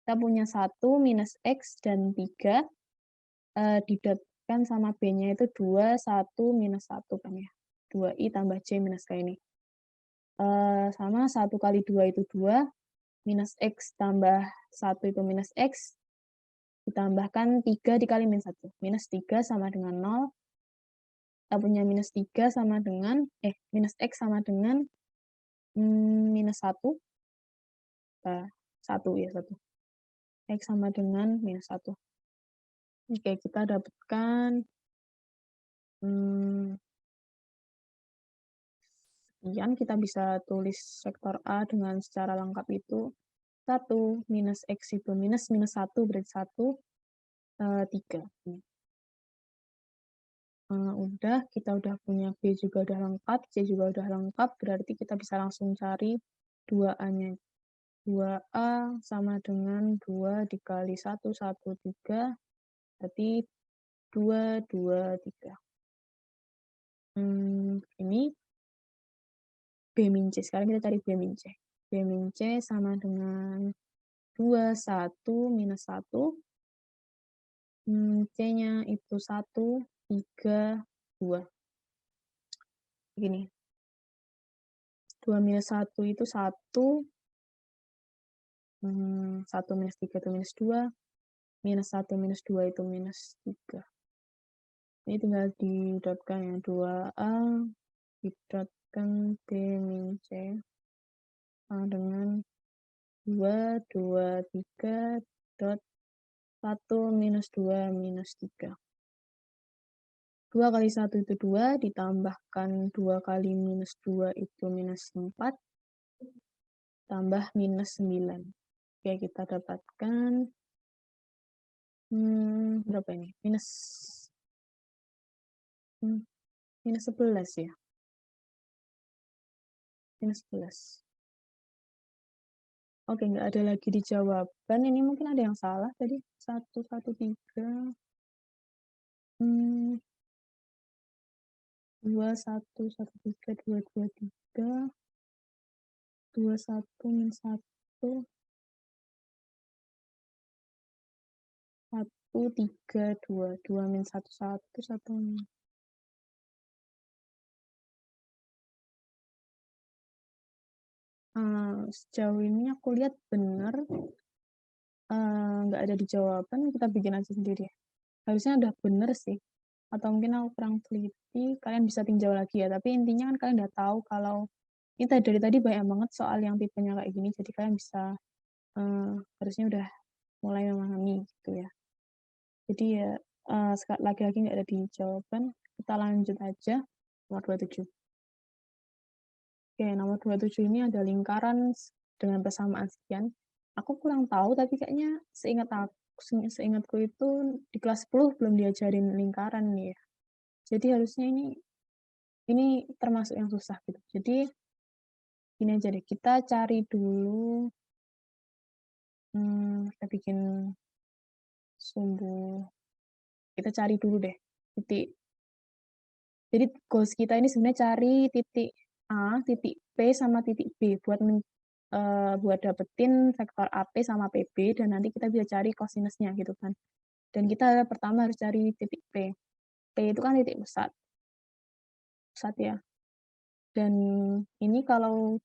kita punya 1 minus X dan 3 didotkan sama B-nya itu 2, 1, minus 1 kan ya. 2I tambah C minus K ini. Sama 1 kali 2 itu 2, minus X tambah 1 itu minus X, ditambahkan 3 dikali minus 1. Minus 3 sama dengan 0. Kita punya minus 3 sama dengan, minus X sama dengan minus 1. 1 ya, 1. X sama dengan minus 1. Oke, kita dapatkan sekian. Kita bisa tulis vektor A dengan secara lengkap itu 1 minus X itu minus 1 berarti 1, 3. Udah, kita udah punya B juga udah lengkap, C juga udah lengkap, berarti kita bisa langsung cari 2A-nya. 2A sama dengan 2 dikali 1, 1, 3, berarti 2, 2, 3. Ini B min C. Sekarang kita cari B min C. B min C sama dengan 2, 1, minus 1. C-nya itu 1, 3, 2. Begini. 2 minus 1 itu 1. 1 minus 3 itu minus 2. Minus 1 minus 2 itu minus 3. Ini tinggal didotkan ya. 2A didotkan B min C sama dengan 2, 2, 3, dot 1 minus 2 minus 3. 2 kali 1 itu 2, ditambahkan 2 kali minus 2 itu minus 4, tambah minus 9. Oke, kita dapatkan berapa ini? Minus 11 ya. Minus 11. Oke, nggak ada lagi di jawaban. Ini mungkin ada yang salah tadi. 1, 1, 3. 2, 1, 1, 3, 2, 2, 3. 2, 1, min 1. 1, 3, 2. 2 min 1, 1, 1 min. Sejauh ini aku lihat benar. Nggak ada di jawaban, kita bikin aja sendiri ya. Harusnya udah bener sih. Atau mungkin aku kurang teliti, kalian bisa tinjau lagi ya. Tapi intinya kan kalian udah tahu kalau ini dari tadi banyak banget soal yang tipenya kayak gini, jadi kalian bisa harusnya udah mulai memahami gitu ya. Jadi ya lagi-lagi nggak ada di jawaban, kita lanjut aja nomor 27. Oke, nomor 27 ini ada lingkaran dengan persamaan sekian. Aku kurang tahu, tapi kayaknya seingatku itu di kelas 10 belum diajarin lingkaran nih ya. Jadi harusnya ini termasuk yang susah gitu. Jadi ini aja deh, kita cari dulu, kita bikin sumbu, kita cari dulu deh titik. Jadi goals kita ini sebenarnya cari titik A, titik P, sama titik B buat dapetin vektor AP sama PB, dan nanti kita bisa cari kosinusnya gitu kan. Dan kita pertama harus cari titik P. P itu kan titik pusat ya. Dan ini kalau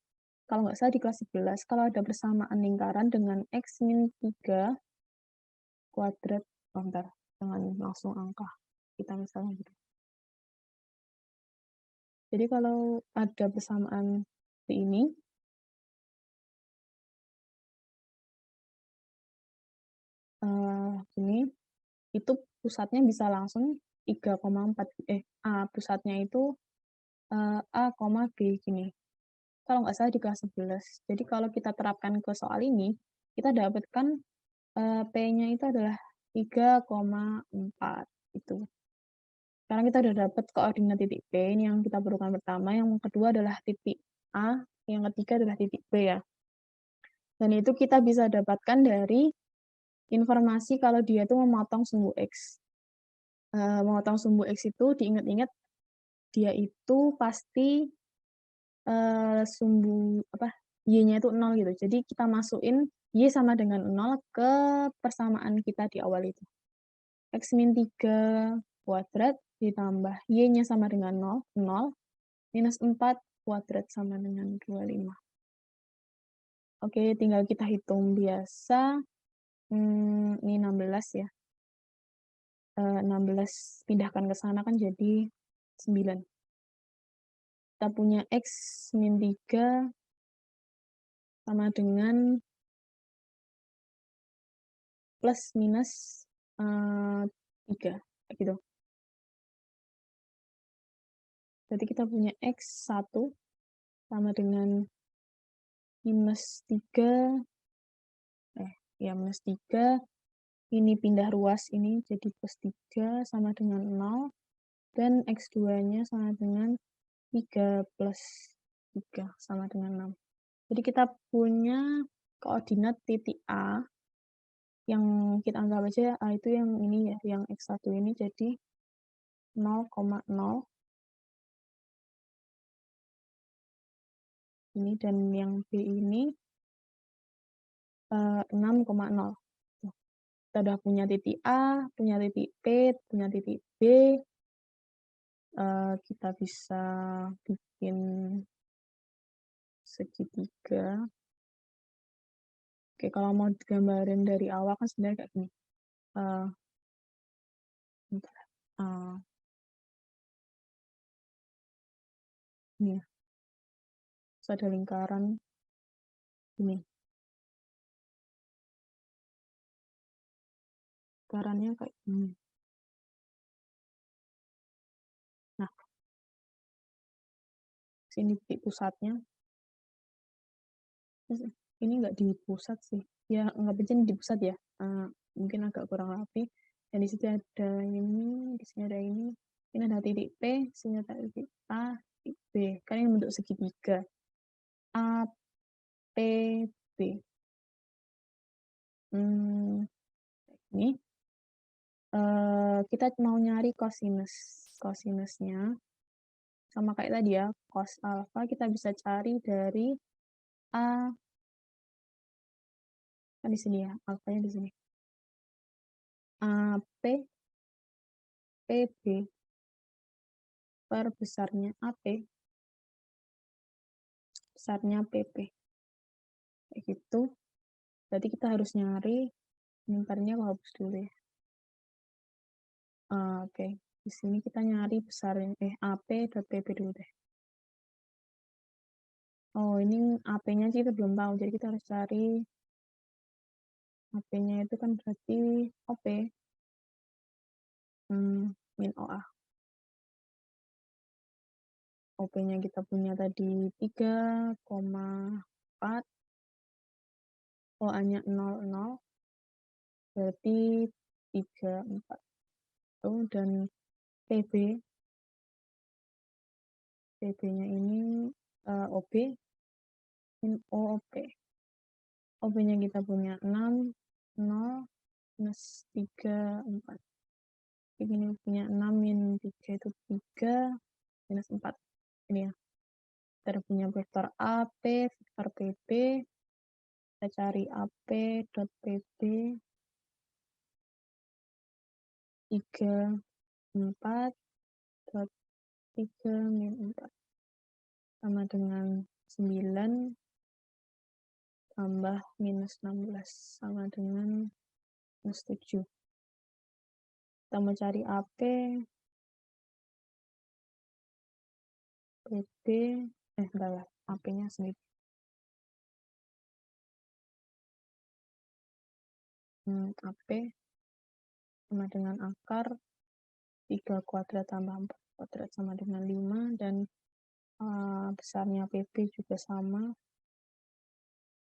nggak salah di kelas 11, kalau ada persamaan lingkaran dengan X min 3 kuadrat, bentar, jangan langsung angka, kita misalnya gitu. Jadi kalau ada persamaan seperti ini, ini itu pusatnya bisa langsung 3,4, A pusatnya itu A, B gini. Kalau nggak salah di kelas 11. Jadi kalau kita terapkan ke soal ini, kita dapatkan P-nya itu adalah 3,4 itu. Sekarang kita udah dapat koordinat titik P, ini yang kita perlukan pertama, yang kedua adalah titik A, yang ketiga adalah titik B ya. Dan itu kita bisa dapatkan dari informasi kalau dia itu memotong sumbu X. Memotong sumbu X itu diingat-ingat, dia itu pasti sumbu Y-nya itu 0 gitu. Jadi kita masukin Y sama dengan 0 ke persamaan kita di awal itu. X min 3 kuadrat ditambah Y-nya sama dengan 0, minus 4 kuadrat sama dengan 25. Oke, tinggal kita hitung biasa. Ini 16 ya. 16 pindahkan ke sana kan jadi 9. Kita punya X min 3 sama dengan plus minus 3, kayak gitu. Berarti kita punya X1 sama dengan minus 3 ya minus 3, ini pindah ruas ini jadi plus 3 sama dengan 0, dan X2-nya sama dengan 3 plus 3 sama dengan 6. Jadi kita punya koordinat titik A, yang kita anggap aja A itu yang ini ya, yang X1 ini jadi 0,0 ini, dan yang B ini 6,0. Kita udah punya titik A, punya titik P, punya titik B. Kita bisa bikin segitiga. Oke, kalau mau digambarin dari awal kan sebenarnya kayak gini. Ini ya, terus ada lingkaran ini. Lingkarannya kayak gini. Nah, sini titik pusatnya. Ini nggak di pusat sih. Ya, nggak penting di pusat ya. Mungkin agak kurang rapi. Dan di situ ada ini, di sini ada ini. Ini ada titik P, sini ada titik A, titik B. Kan ini bentuk segitiga. A, P, B. Ini. Kita mau nyari cosinus. Cosinusnya sama kayak tadi ya, cos alpha kita bisa cari dari A, kan di sini ya, alfanya di sini. AP, PB per besarnya AP, besarnya PP. Kayak gitu. Berarti kita harus nyari, bentarnya aku hapus dulu ya. Oke, di sini kita nyari besarnya, AP dan PP dulu deh. Oh, ini AP-nya sih kita belum tahu, jadi kita harus cari AP-nya itu kan berarti OP, min OA. OP-nya kita punya tadi 3,4, OA-nya 0,0, berarti 3,4. Dan PB-nya ini OB, min OP. OP-nya kita punya 6, 0, minus 3, 4. Ini punya 6, min 3 itu 3, minus 4. Ini ya. Kita punya vektor AP, vektor PB. Kita cari AP dot PB 3, 4, dot 3, min 4. Sama dengan 9 tambah minus 16. Sama dengan minus 7. Kita mau cari AP, PB, enggak lah, AP-nya sendiri. AP sama dengan akar 3 kuadrat tambah 4 kuadrat sama dengan 5, dan besarnya PB juga sama,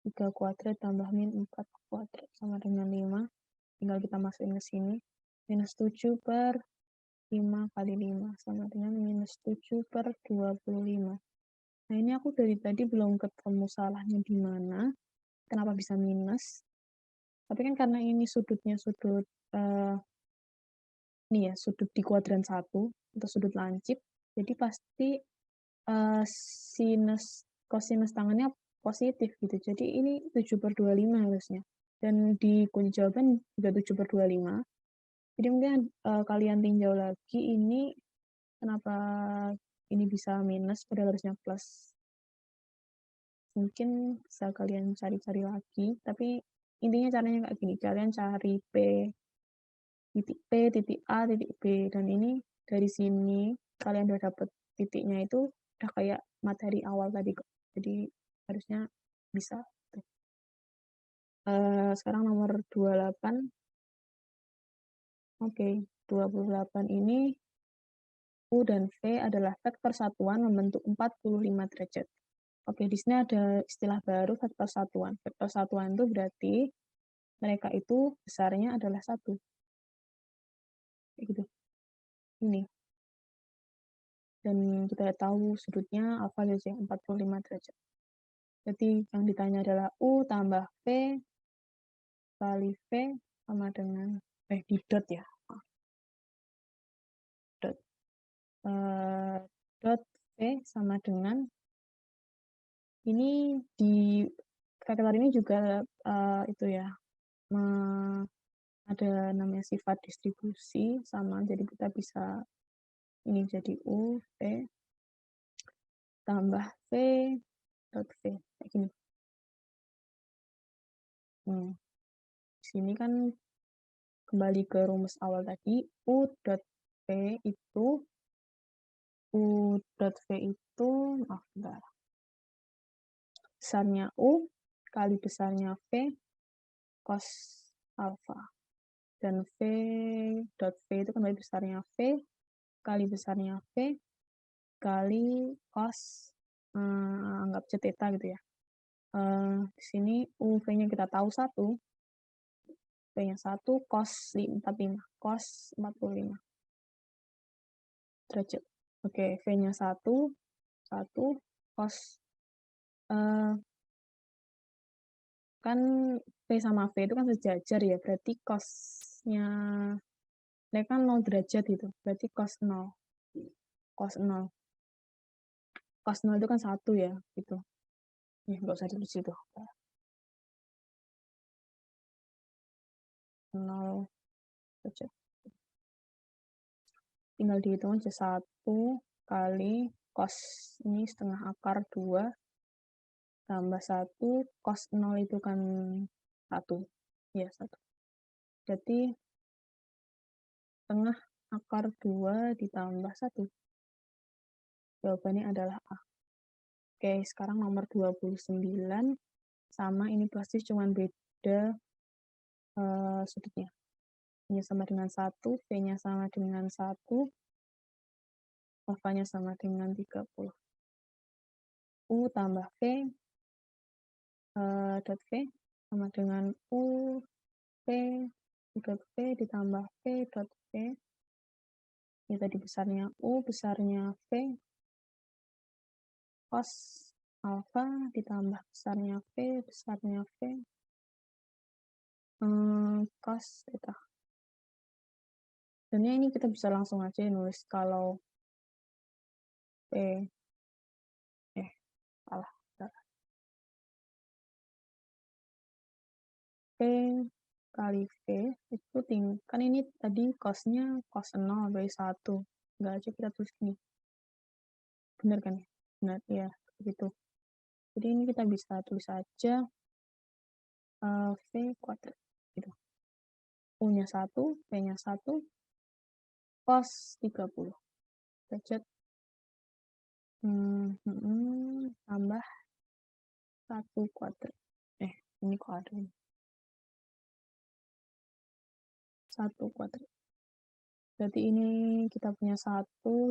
3 kuadrat tambah min 4 kuadrat sama dengan 5. Tinggal kita masukin ke sini. Minus 7 per 5 kali 5 sama dengan minus 7 per 25. Nah, ini aku dari tadi belum ketemu salahnya di mana. Kenapa bisa minus? Tapi kan karena ini sudutnya sudut ini ya, sudut di kuadran 1 atau sudut lancip. Jadi pasti kosinus tangannya positif gitu. Jadi ini 7/25 harusnya. Dan di kunci jawaban juga 7/25. Jadi mungkin kalian tinjau lagi ini kenapa ini bisa minus padahal harusnya plus. Mungkin bisa kalian cari-cari lagi, tapi intinya caranya kayak gini. Kalian cari titik P, titik A, titik B, dan ini dari sini kalian udah dapet titiknya itu udah kayak materi awal tadi kok. Jadi harusnya bisa. Sekarang nomor 28. Oke, 28 ini U dan V adalah vektor satuan membentuk 45 derajat. Oke, di sini ada istilah baru vektor satuan. Vektor satuan itu berarti mereka itu besarnya adalah 1. Kayak gitu. Ini. Dan kita tahu sudutnya alfa garis 45 derajat. Jadi yang ditanya adalah U tambah V kali V sama dengan, di dot ya. Dot. Dot V sama dengan, ini di vektor ini juga itu ya, ada namanya sifat distribusi sama, jadi kita bisa ini jadi U V tambah V dot V kayak gini. Di sini kan kembali ke rumus awal tadi, U dot V itu maaf bentar, besarnya U kali besarnya V cos alfa, dan V dot V itu kembali besarnya V kali besarnya V kali cos, anggap aja theta gitu ya. Di sini UV-nya kita tahu 1, V-nya 1 cos 45 derajat. Oke, V-nya 1 cos, kan V sama V itu kan sejajar ya, berarti cos-nya ini kan 0 derajat gitu, berarti cos 0. Cos 0 itu kan 1 ya, gitu. Nggak usah ditulis itu. 0 derajat. Tinggal dihitung aja 1 kali cos ini setengah akar 2 tambah 1 cos 0 itu kan 1. Ya, 1. Jadi setengah akar 2 ditambah 1. Jawabannya adalah A. Oke, sekarang nomor 29 sama, ini pasti cuma beda sudutnya. Ini sama dengan 1, V-nya sama dengan 1, alfanya sama dengan 30. U tambah V dot V sama dengan U V dot V ditambah V dot V. Ini tadi besarnya U, besarnya V cos alfa ditambah besarnya V cos theta. Dan ini kita bisa langsung aja nulis kalau salah. V kali V itu kan ini tadi cosnya cos 0 dari 1. Enggak aja kita tulis gini. Benar kan ya? Benar, ya, begitu. Jadi ini kita bisa tulis aja V kuadrat. Gitu. U-nya 1, V-nya 1, cos 30 derajat. Tambah 1 kuadrat. Ini kok ada ini. 1 kuadrat. Berarti ini kita punya 1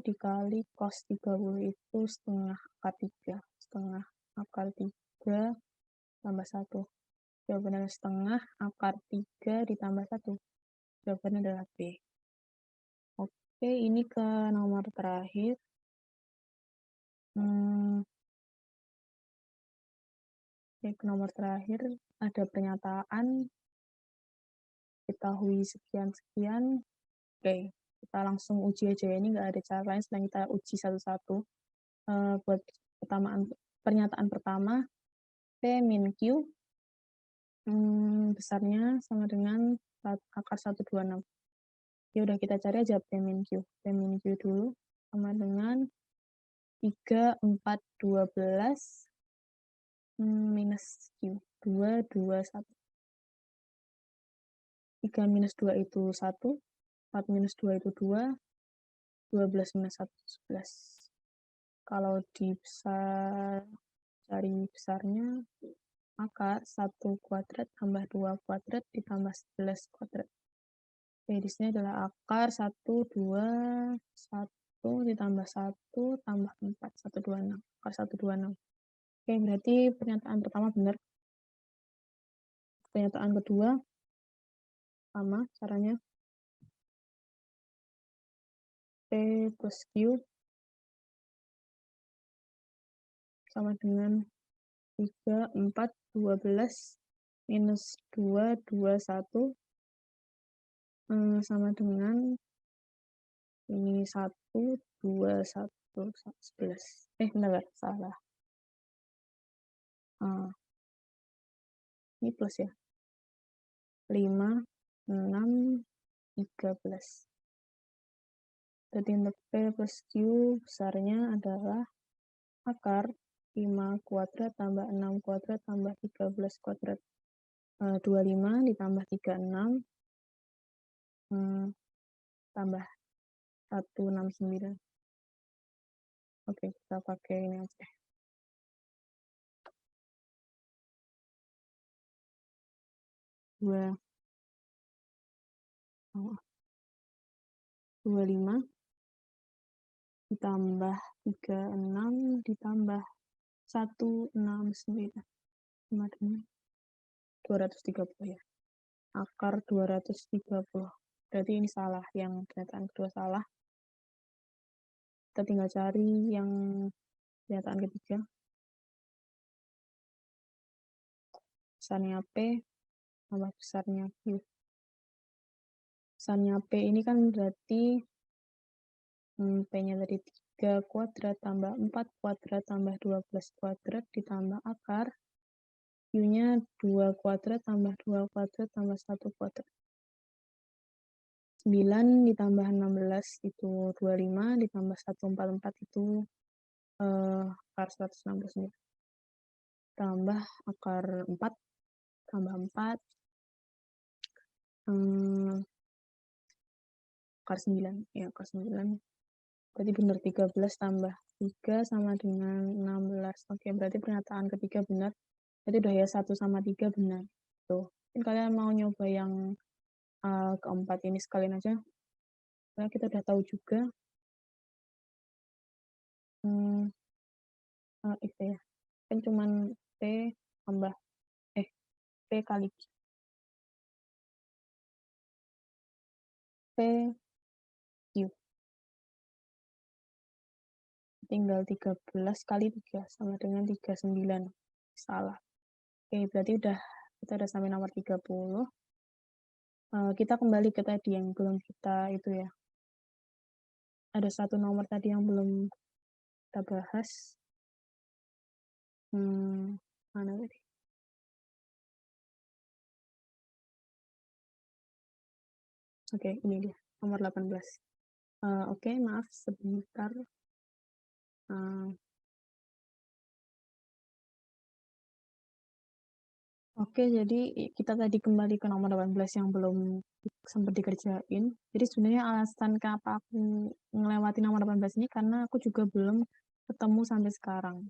dikali cos 30 itu setengah akar 3. Setengah akar 3 tambah 1. Jawabannya adalah setengah akar 3 ditambah 1. Jawabannya adalah B. Oke, ini ke nomor terakhir. Ke nomor terakhir ada pernyataan ketahui sekian-sekian. Oke, kita langsung uji aja ya. Ini nggak ada cara lain selain kita uji satu-satu. Buat pernyataan pertama, P min Q besarnya sama dengan akar 126. Ya udah, kita cari aja P min Q. P min Q dulu sama dengan 3, 4, 12 minus Q. 2, 2, 1. 3 minus 2 itu 1, 4 minus 2 itu 2, 12 minus 1 itu 11. Kalau cari besarnya, maka 1 kuadrat tambah 2 kuadrat ditambah 11 kuadrat. Oke, di sini adalah akar 1, 2, 1 ditambah 1 tambah 4, 126. Akar 126. Oke, berarti pernyataan pertama benar. Pernyataan kedua, Sama caranya. P plus Q sama dengan 3, 4, 12, minus 2, 2, 1, sama dengan ini 1, 2, 1, 11. Bentar, salah. Ini plus ya. 5, 6, 13. Jadi untuk P plus Q besarnya adalah akar 5 kuadrat tambah 6 kuadrat tambah 13 kuadrat. 25 ditambah 36 tambah 169. Oke, kita pakai ini aja. 25 ditambah 36 ditambah 169 sama dengan 230 ya. Akar 230. Berarti ini salah, yang pernyataan kedua salah. Kita tinggal cari yang pernyataan ketiga. Besarnya P tambah besarnya Q. Besarnya P ini kan berarti P-nya tadi 3 kuadrat tambah 4 kuadrat tambah 12 kuadrat ditambah akar. Q-nya 2 kuadrat tambah 2 kuadrat tambah 1 kuadrat. 9 ditambah 16 itu 25, ditambah 144 itu akar 169. Tambah akar 4, tambah 4, akar 9. Ya, akar 9. Berarti benar 13 tambah 3 sama dengan 16. Oke, berarti pernyataan ketiga benar. Berarti udah ya 1 sama 3 benar. Tuh. Mungkin kalian mau nyoba yang keempat ini sekalian aja. Karena kita udah tahu juga itu ya. Kan cuman P tambah P kali Q. P Q. Tinggal 13 kali 3 sama dengan 39. Salah. Oke, berarti kita udah sampai nomor 30. Kita kembali ke tadi yang belum kita itu ya. Ada satu nomor tadi yang belum kita bahas. Mana tadi? Oke, ini dia. Nomor 18. Oke, maaf sebentar. Oke, jadi kita tadi kembali ke nomor 18 yang belum sempat dikerjain. Jadi sebenarnya alasan kenapa aku ngelewati nomor 18 ini karena aku juga belum ketemu sampai sekarang.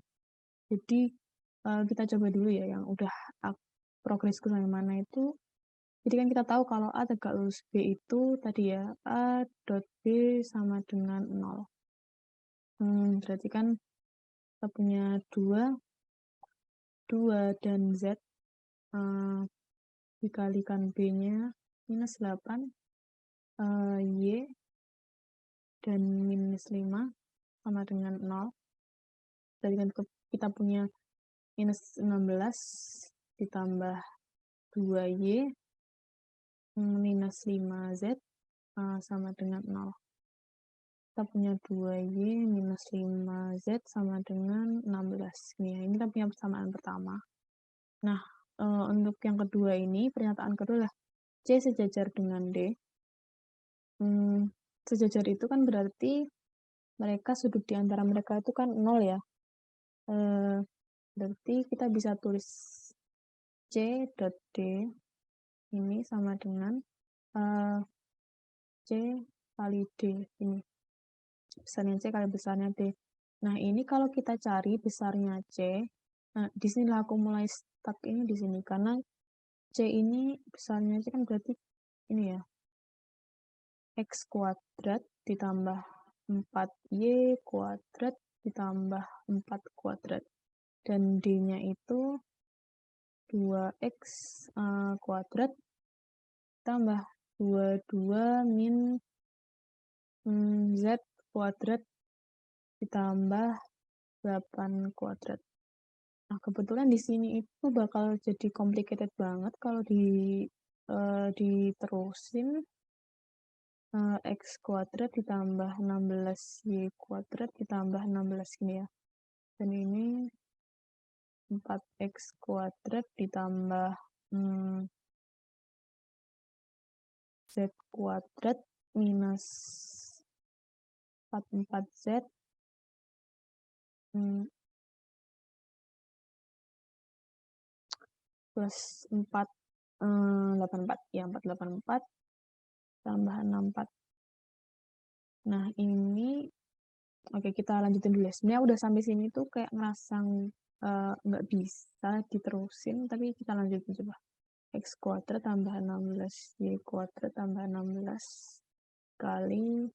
Jadi kita coba dulu ya yang udah progresku sampai mana itu. Jadi kan kita tahu kalau A tegak lurus B itu tadi ya A dot B sama dengan 0. Berarti kan kita punya 2 dan Z dikalikan B-nya minus 8 Y dan minus 5 sama dengan 0. Jadi kan kita punya minus 16 ditambah 2Y minus 5Z sama dengan 0. Kita punya 2Y minus 5Z sama dengan 16. Ini kita punya persamaan pertama. Nah, untuk yang kedua ini, pernyataan kedua adalah C sejajar dengan D. Sejajar itu kan berarti mereka sudut di antara mereka itu kan 0 ya. Berarti kita bisa tulis C dot D ini sama dengan C kali D ini. Besarnya C kali besarnya D. Nah, ini kalau kita cari besarnya C, nah di sini aku mulai stuck ini di sini karena C ini besarnya C kan berarti ini ya. X kuadrat ditambah 4Y kuadrat ditambah 4 kuadrat. Dan D-nya itu 2X kuadrat tambah 22 min Z kuadrat ditambah 8 kuadrat. Nah, kebetulan di sini itu bakal jadi complicated banget kalau diterusin. X kuadrat ditambah 16Y kuadrat ditambah 16 gini ya. Dan ini 4X kuadrat ditambah Z kuadrat minus 44Z plus 484 ya, 484 tambah 64. Nah, ini oke, kita lanjutin dulu ya. Sebenarnya udah sampai sini tuh kayak ngerasa nggak bisa diterusin, tapi kita lanjutin coba. X kuadrat tambah 16 Y kuadrat tambah 16 kali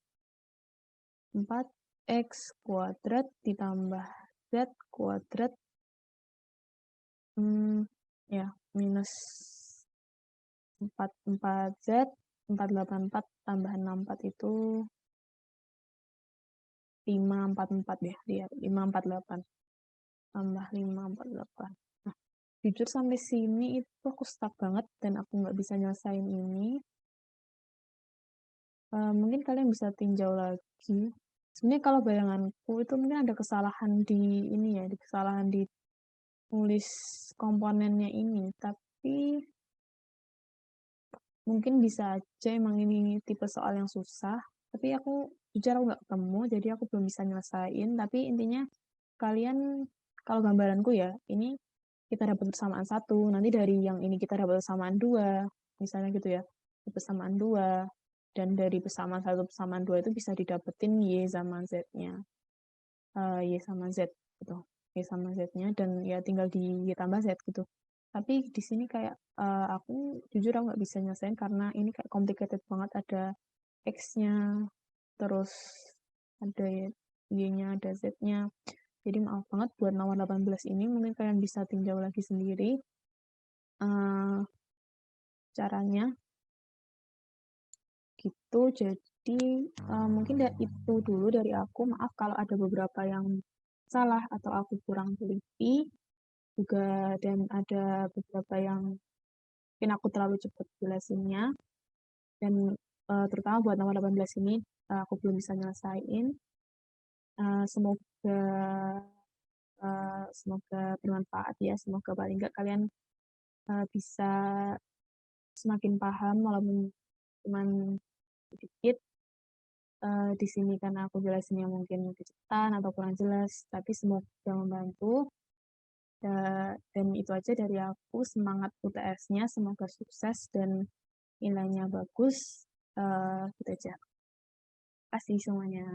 4X kuadrat ditambah Z kuadrat ya minus 44Z 484 tambah 64 itu 544 ya, lihat 548 tambah 548. Nah, jujur sampai sini itu aku stuck banget dan aku nggak bisa nyelesain ini. Mungkin kalian bisa tinjau lagi. Sebenarnya kalau bayanganku itu mungkin ada kesalahan di ini ya, kesalahan di tulis komponennya ini, tapi mungkin bisa aja emang ini tipe soal yang susah, tapi aku jujur aku nggak ketemu, jadi aku belum bisa nyelesain. Tapi intinya kalian, kalau gambaranku ya, ini kita dapat persamaan 1, nanti dari yang ini kita dapat persamaan 2, misalnya gitu ya, persamaan 2, dan dari persamaan 1 persamaan 2 itu bisa didapetin Y sama Z-nya. Y sama Z gitu. Y sama Z-nya, dan ya tinggal di Y tambah Z gitu. Tapi di sini kayak aku jujur aku nggak bisa nyelesain karena ini kayak complicated banget, ada X-nya, terus ada Y-nya, ada Z-nya. Jadi maaf banget buat nomor 18 ini, mungkin kalian bisa tinjau lagi sendiri caranya. Gitu, jadi mungkin itu dulu dari aku. Maaf kalau ada beberapa yang salah atau aku kurang teliti juga, dan ada beberapa yang mungkin aku terlalu cepat jelasinnya, dan terutama buat nomor 18 ini aku belum bisa nyelesain. Semoga bermanfaat ya, semoga paling nggak kalian bisa semakin paham walaupun cuman sedikit. Di sini karena aku jelasinnya mungkin kecepatan atau kurang jelas, tapi semoga membantu. Dan itu aja dari aku. Semangat UTS-nya, semoga sukses dan nilainya bagus. Gitu aja. Terima kasih semuanya.